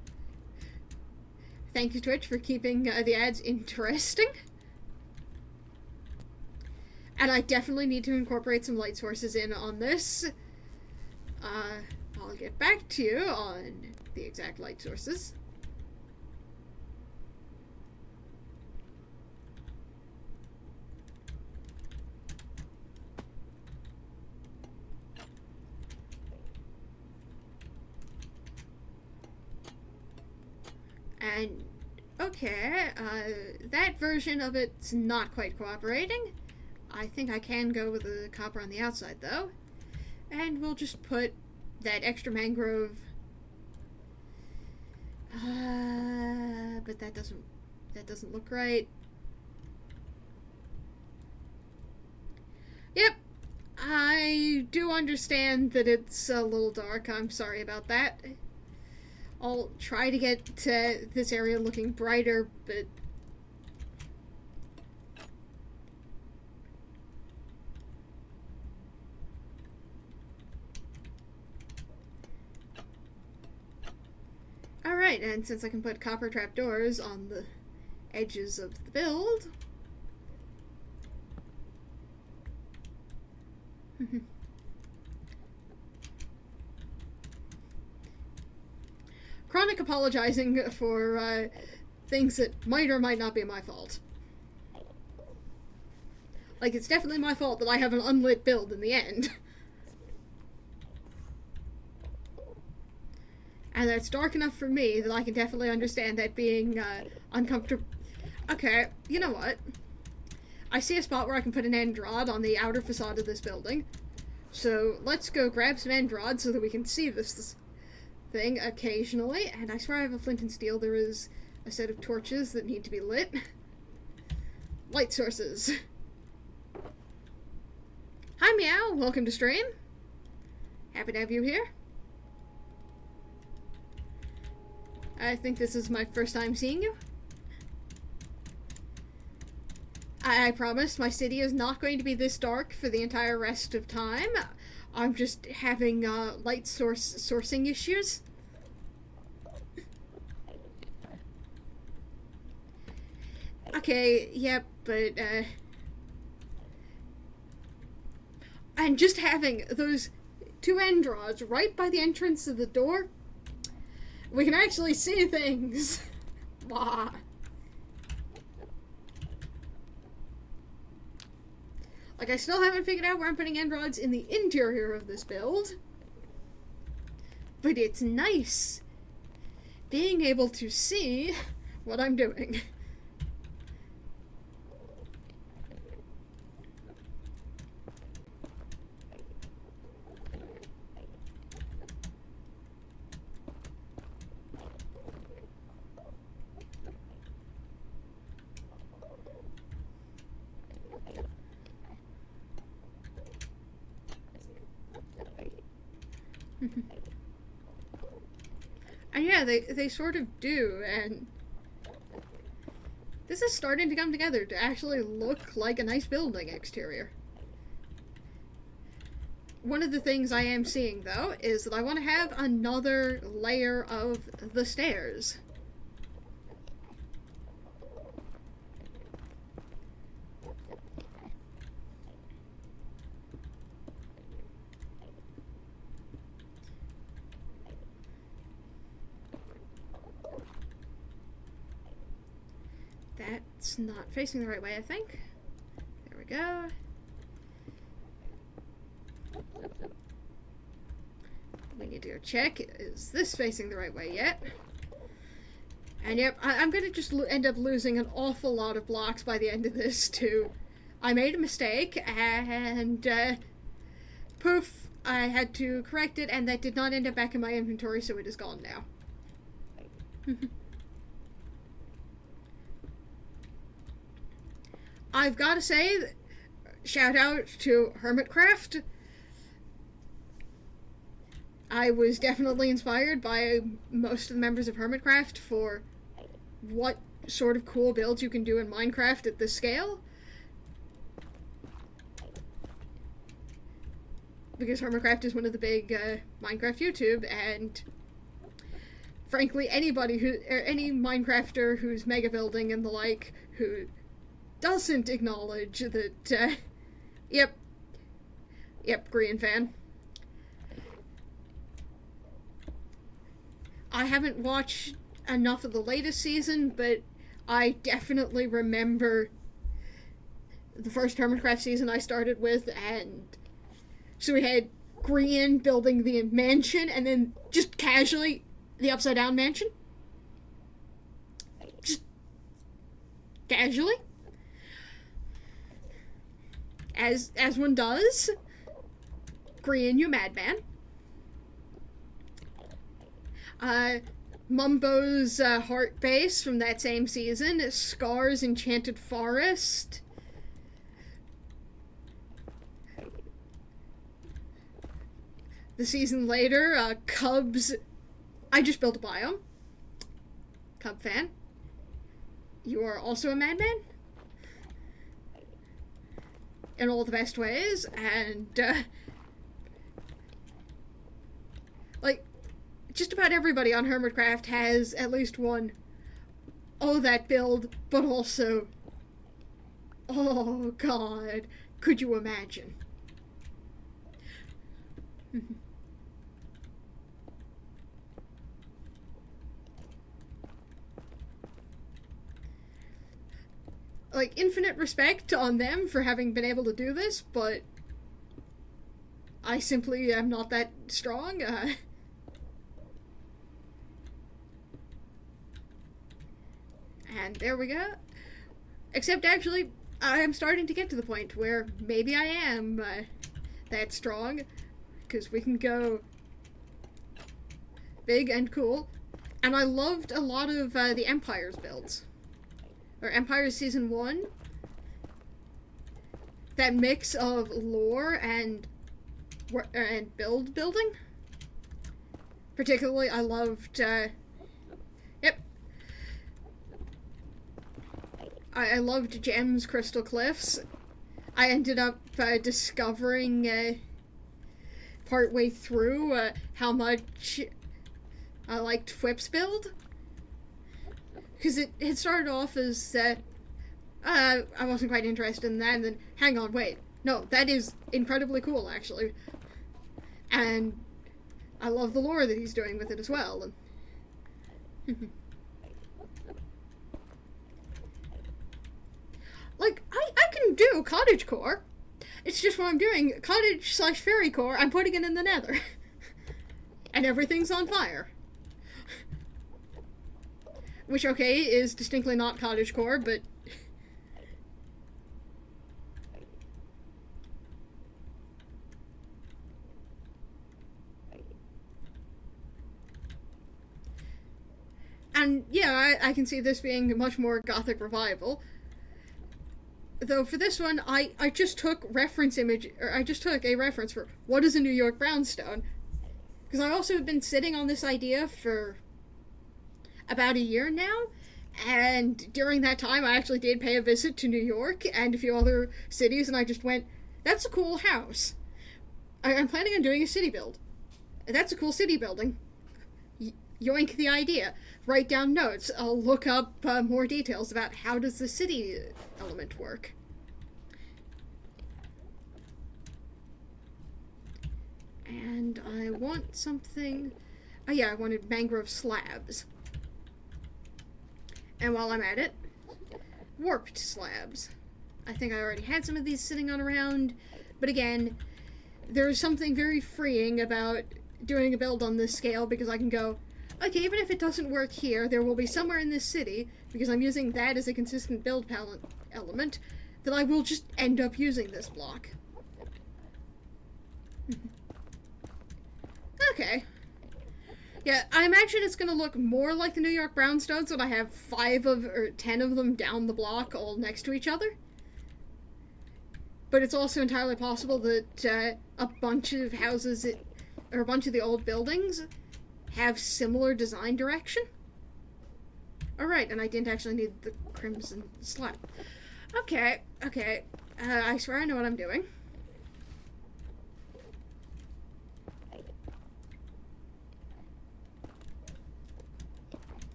S1: Thank you, Twitch, for keeping the ads interesting. And I definitely need to incorporate some light sources in on this. I'll get back to you on the exact light sources. And, okay, that version of it's not quite cooperating. I think I can go with the copper on the outside, though. And we'll just put that extra mangrove. But that doesn't look right. Yep. I do understand that it's a little dark. I'm sorry about that. I'll try to get to this area looking brighter, but alright, and since I can put copper trapdoors on the edges of the build, chronic apologizing for things that might or might not be my fault. Like, it's definitely my fault that I have an unlit build in the end. And that's dark enough for me that I can definitely understand that being uncomfortable. Okay, you know what? I see a spot where I can put an end rod on the outer facade of this building. So let's go grab some end rods so that we can see this thing occasionally. And I swear I have a flint and steel. There is a set of torches that need to be lit. Light sources. Hi Meow, welcome to stream. Happy to have you here. I think this is my first time seeing you. I promise my city is not going to be this dark for the entire rest of time. I'm just having light sourcing issues. Okay, yep, but and just having those two end rods right by the entrance of the door, we can actually see things. Wow. Like, I still haven't figured out where I'm putting end rods in the interior of this build, but it's nice being able to see what I'm doing. And yeah, they sort of do, and this is starting to come together to actually look like a nice building exterior. One of the things I am seeing, though, is that I want to have another layer of the stairs. That's not facing the right way, I think. There we go. We need to go check. Is this facing the right way yet? And yep, I'm gonna just end up losing an awful lot of blocks by the end of this, too. I made a mistake, and poof, I had to correct it, and that did not end up back in my inventory, so it is gone now. I've got to say, shout out to Hermitcraft. I was definitely inspired by most of the members of Hermitcraft for what sort of cool builds you can do in Minecraft at this scale. Because Hermitcraft is one of the big Minecraft YouTube, and frankly, anybody any Minecrafter who's mega building and the like, who doesn't acknowledge that, yep, Green fan. I haven't watched enough of the latest season, but I definitely remember the first Hermitcraft season I started with, and so we had Green building the mansion, and then just casually the upside down mansion. Just casually. As one does. Green, you madman. Mumbo's heart base from that same season. Scar's Enchanted Forest. The season later, Cub's... I just built a biome. Cub fan. You are also a madman? In all the best ways, and, like, just about everybody on Hermitcraft has at least one, oh, that build, but also, oh, God, could you imagine? Like, infinite respect on them for having been able to do this, but I simply am not that strong. And there we go. Except, actually, I am starting to get to the point where maybe I am that strong, because we can go big and cool. And I loved a lot of the Empire's builds. Or Empire Season 1, that mix of lore and building. Particularly, I loved I loved Gems Crystal Cliffs. I ended up discovering partway through how much I liked Whip's build. Because it had started off as I wasn't quite interested in that, and then, hang on, wait. No, that is incredibly cool, actually. And I love the lore that he's doing with it as well. Like, I can do cottagecore. It's just what I'm doing. Cottage/fairy core, I'm putting it in the nether. And everything's on fire. Which, okay, is distinctly not cottagecore, but... And, yeah, I can see this being a much more gothic revival. Though for this one, I just took a reference for what is a New York brownstone. Because I also have been sitting on this idea for about a year now, and during that time I actually did pay a visit to New York and a few other cities, and I just went, that's a cool house. I'm planning on doing a city build. That's a cool city building. Yoink the idea. Write down notes. I'll look up more details about how does the city element work. And I want something... Oh yeah, I wanted mangrove slabs. And while I'm at it, warped slabs. I think I already had some of these sitting on around, but again, there's something very freeing about doing a build on this scale, because I can go, okay, even if it doesn't work here, there will be somewhere in this city, because I'm using that as a consistent build palette element, that I will just end up using this block. Okay. Yeah, I imagine it's going to look more like the New York brownstones when I have 10 of them down the block all next to each other. But it's also entirely possible that a bunch of houses, or a bunch of the old buildings, have similar design direction. Alright, and I didn't actually need the crimson slab. Okay. I swear I know what I'm doing.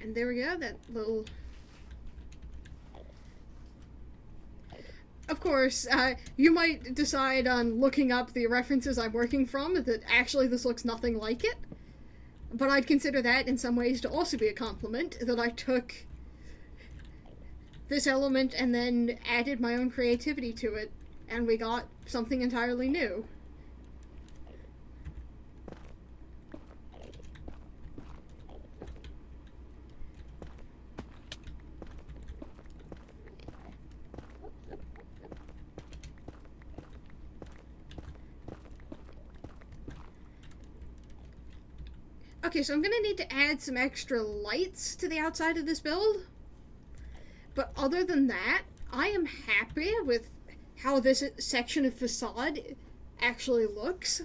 S1: And there we go, that little... Of course, you might decide on looking up the references I'm working from that actually this looks nothing like it. But I'd consider that in some ways to also be a compliment, that I took this element and then added my own creativity to it, and we got something entirely new. Okay, so I'm gonna need to add some extra lights to the outside of this build. But other than that, I am happy with how this section of facade actually looks.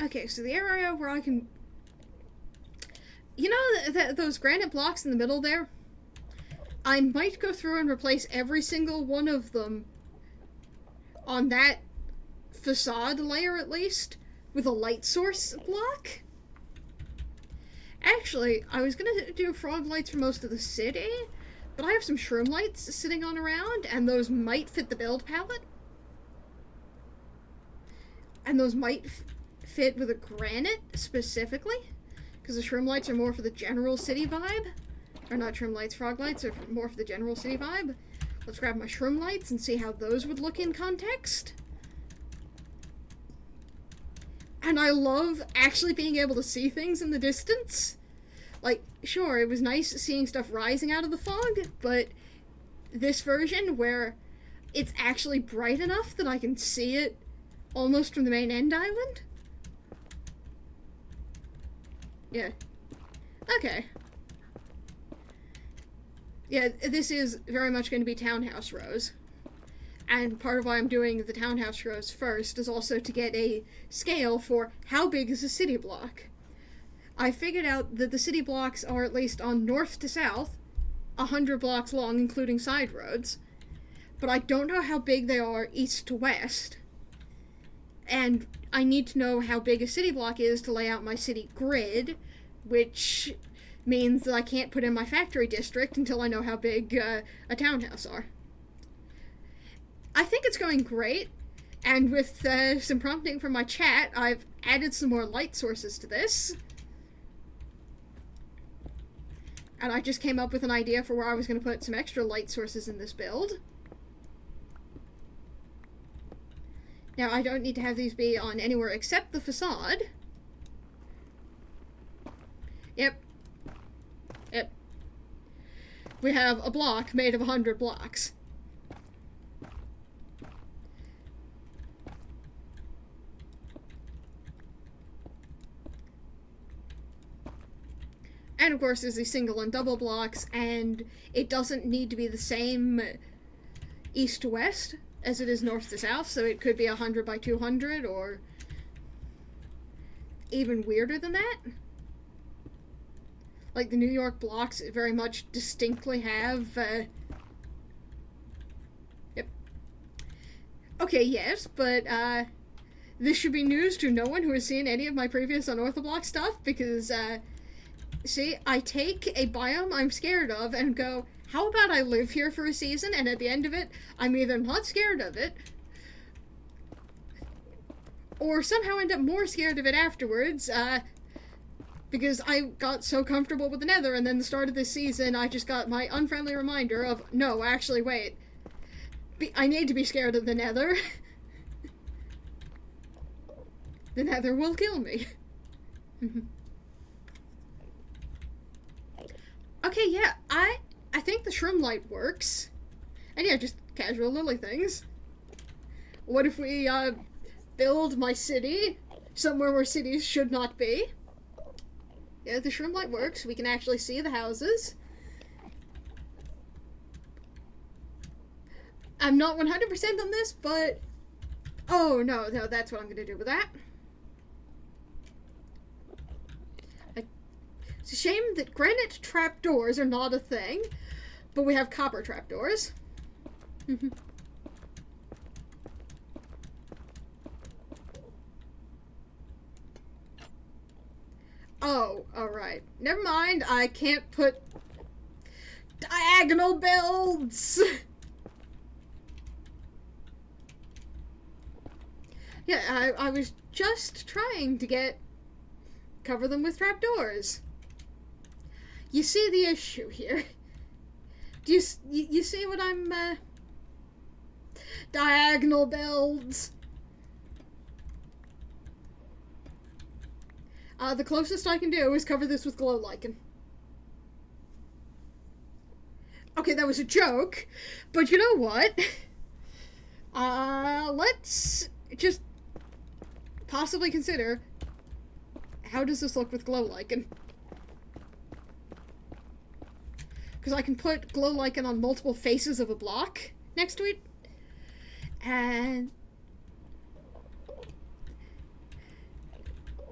S1: Okay, so the area where I can... You know those granite blocks in the middle there? I might go through and replace every single one of them on that facade layer, at least, with a light source block. Actually, I was gonna do frog lights for most of the city, but I have some shroom lights sitting on around, and those might fit the build palette. And those might fit with a granite, specifically, because the shroom lights are more for the general city vibe. Or not shroom lights, frog lights are more for the general city vibe. Let's grab my shroom lights and see how those would look in context. And I love actually being able to see things in the distance. Like, sure, it was nice seeing stuff rising out of the fog, but this version where it's actually bright enough that I can see it almost from the main end island. Yeah. Okay. Yeah, this is very much going to be townhouse rows. And part of why I'm doing the townhouse rows first is also to get a scale for how big is a city block. I figured out that the city blocks are, at least on north to south, 100 blocks long, including side roads. But I don't know how big they are east to west. And I need to know how big a city block is to lay out my city grid, which means that I can't put in my factory district until I know how big a townhouse are. I think it's going great, and with some prompting from my chat, I've added some more light sources to this. And I just came up with an idea for where I was going to put some extra light sources in this build. Now, I don't need to have these be on anywhere except the facade. Yep. We have a block made of 100 blocks. And of course there's the single and double blocks, and it doesn't need to be the same east to west as it is north to south, so it could be 100 by 200 or even weirder than that. Like the New York blocks very much distinctly have yep. Okay, yes, but this should be news to no one who has seen any of my previous Unorthoblocks stuff, because see, I take a biome I'm scared of and go, how about I live here for a season, and at the end of it, I'm either not scared of it, or somehow end up more scared of it afterwards, because I got so comfortable with the Nether, and then the start of this season, I just got my unfriendly reminder of, no, actually, wait, I need to be scared of the Nether. The Nether will kill me. Okay, yeah, I think the shroom light works. And yeah, just casual lily things. What if we, build my city somewhere where cities should not be? Yeah, the shroom light works. We can actually see the houses. I'm not 100% on this, but... Oh, no, that's what I'm gonna do with that. It's a shame that granite trapdoors are not a thing, but we have copper trapdoors. Oh, alright. Never mind, I can't put diagonal builds! Yeah, I was just trying to cover them with trapdoors. You see the issue here. Do you see what I'm, diagonal builds? The closest I can do is cover this with glow lichen. Okay, that was a joke, but you know what? Let's just possibly consider, how does this look with glow lichen? Because I can put glow lichen on multiple faces of a block next to it, and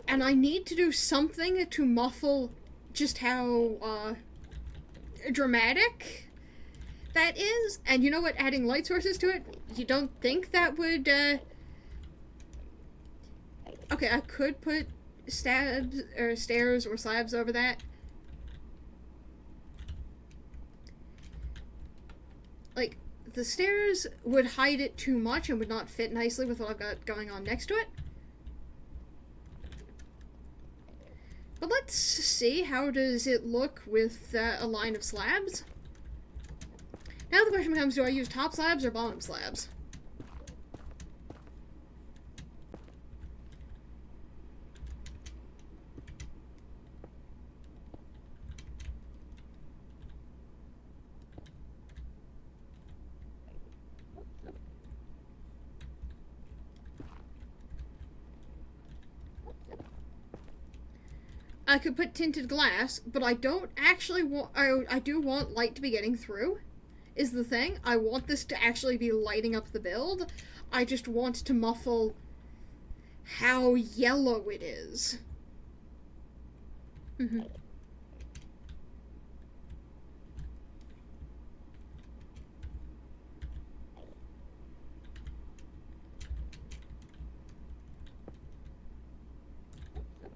S1: I need to do something to muffle just how dramatic that is. And you know what, adding light sources to it, you don't think that would okay, I could put stairs or slabs over that. Like, the stairs would hide it too much and would not fit nicely with what I've got going on next to it. But let's see, how does it look with a line of slabs? Now the question becomes, do I use top slabs or bottom slabs? I could put tinted glass, but I don't actually want... I do want light to be getting through, is the thing. I want this to actually be lighting up the build. I just want to muffle how yellow it is. Mm-hmm.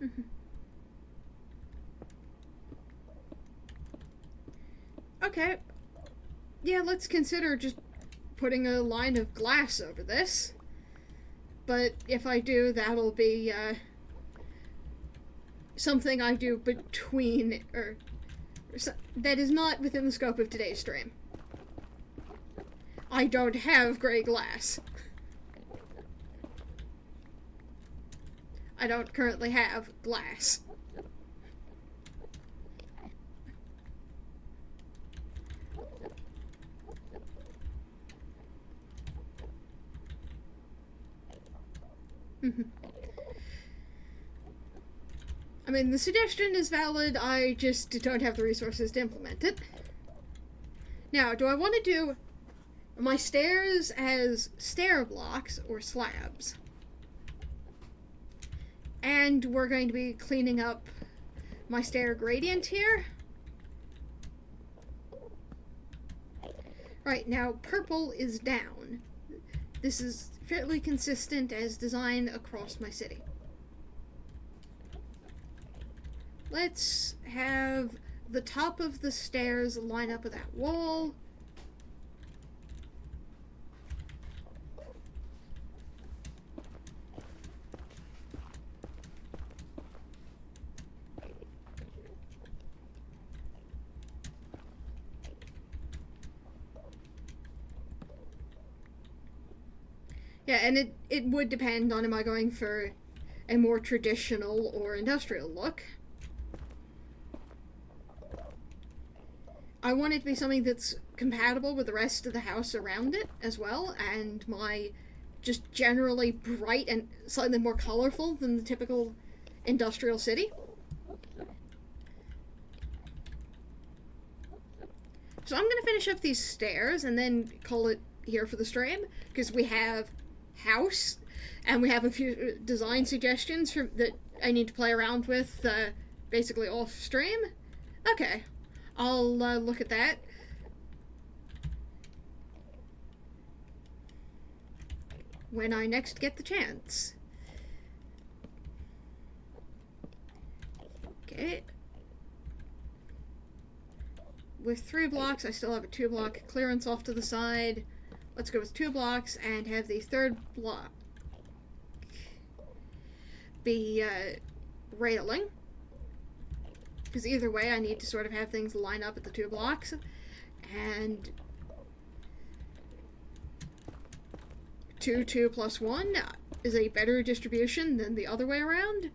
S1: Mm-hmm. Okay. Yeah, let's consider just putting a line of glass over this. But if I do, that'll be, something I do between, that is not within the scope of today's stream. I don't have gray glass. I don't currently have glass. I mean, the suggestion is valid, I just don't have the resources to implement it. Now, do I want to do my stairs as stair blocks or slabs? And we're going to be cleaning up my stair gradient here. Right, now purple is down. This is fairly consistent as design across my city. Let's have the top of the stairs line up with that wall. Yeah, and it would depend on, am I going for a more traditional or industrial look. I want it to be something that's compatible with the rest of the house around it as well, and my just generally bright and slightly more colorful than the typical industrial city. So I'm gonna finish up these stairs and then call it here for the stream, because we have house and we have a few design suggestions that I need to play around with basically off stream. Okay, I'll look at that. When I next get the chance. Okay. With 3 blocks, I still have a 2-block clearance off to the side. Let's go with 2 blocks and have the 3rd block be railing. Because either way, I need to sort of have things line up at the 2 blocks. And 2, 2 plus 1 is a better distribution than the other way around.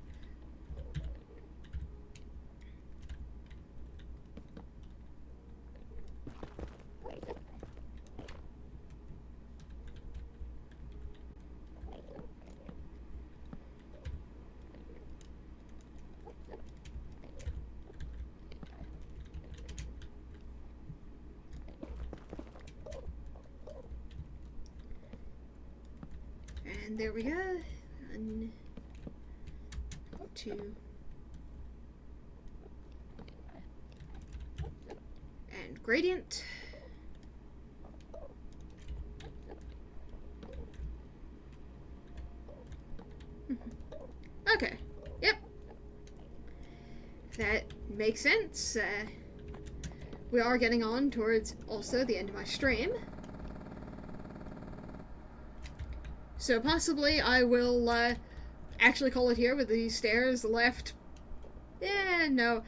S1: And there we go. 1, 2. And gradient. Okay. Yep. That makes sense. We are getting on towards also the end of my stream. So possibly I will actually call it here with the stairs left. Yeah, no,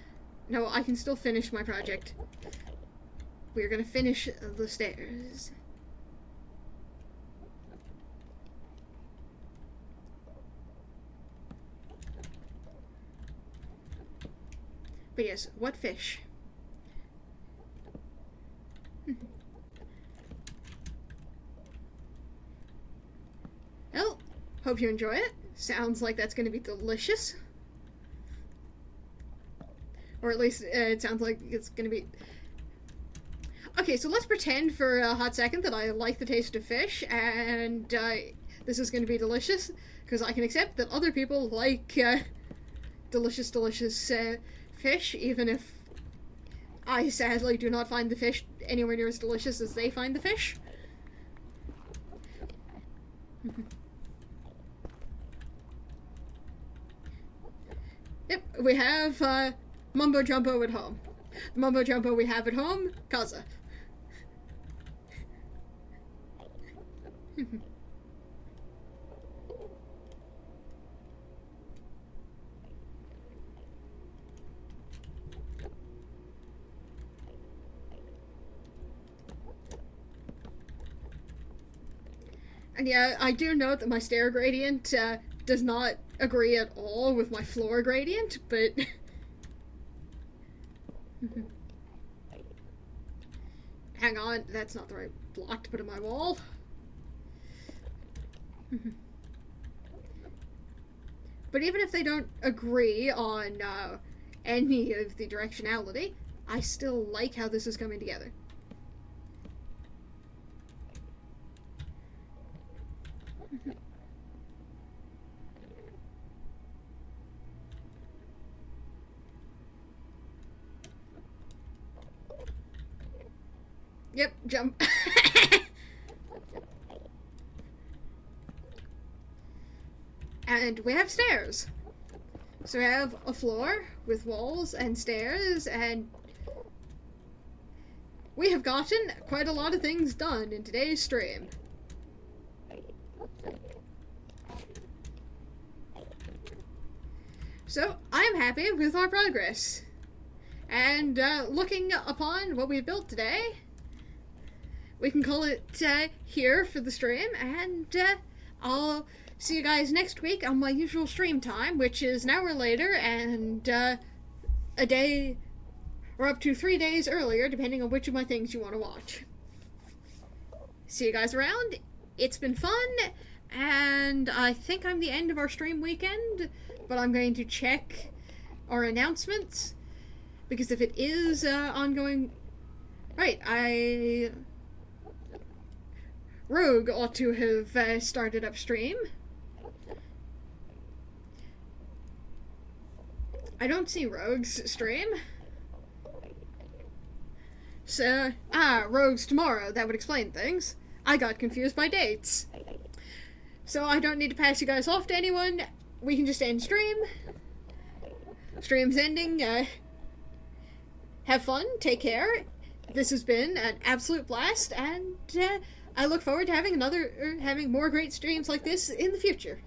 S1: I can still finish my project. We're gonna finish the stairs. But yes, what fish? Well, hope you enjoy it. Sounds like that's going to be delicious. Or at least it sounds like it's gonna be. Okay, so let's pretend for a hot second that I like the taste of fish, and this is gonna be delicious, because I can accept that other people like delicious fish, even if I sadly do not find the fish anywhere near as delicious as they find the fish. Yep, we have Mumbo Jumbo at home. The Mumbo Jumbo we have at home, Kaza. And yeah, I do note that my stair gradient does not agree at all with my floor gradient, but... Hang on, that's not the right block to put in my wall. But even if they don't agree on any of the directionality, I still like how this is coming together. Yep, jump. And we have stairs. So we have a floor with walls and stairs, and we have gotten quite a lot of things done in today's stream. So, I'm happy with our progress. And looking upon what we've built today, we can call it here for the stream, and I'll see you guys next week on my usual stream time, which is an hour later and a day, or up to 3 days earlier, depending on which of my things you want to watch. See you guys around. It's been fun, and I think I'm the end of our stream weekend, but I'm going to check our announcements, because if it is ongoing... Right, Rogue ought to have started up stream. I don't see Rogue's stream. So, Rogue's tomorrow. That would explain things. I got confused by dates. So I don't need to pass you guys off to anyone. We can just end stream. Stream's ending. Have fun. Take care. This has been an absolute blast, and I look forward to having having more great streams like this in the future.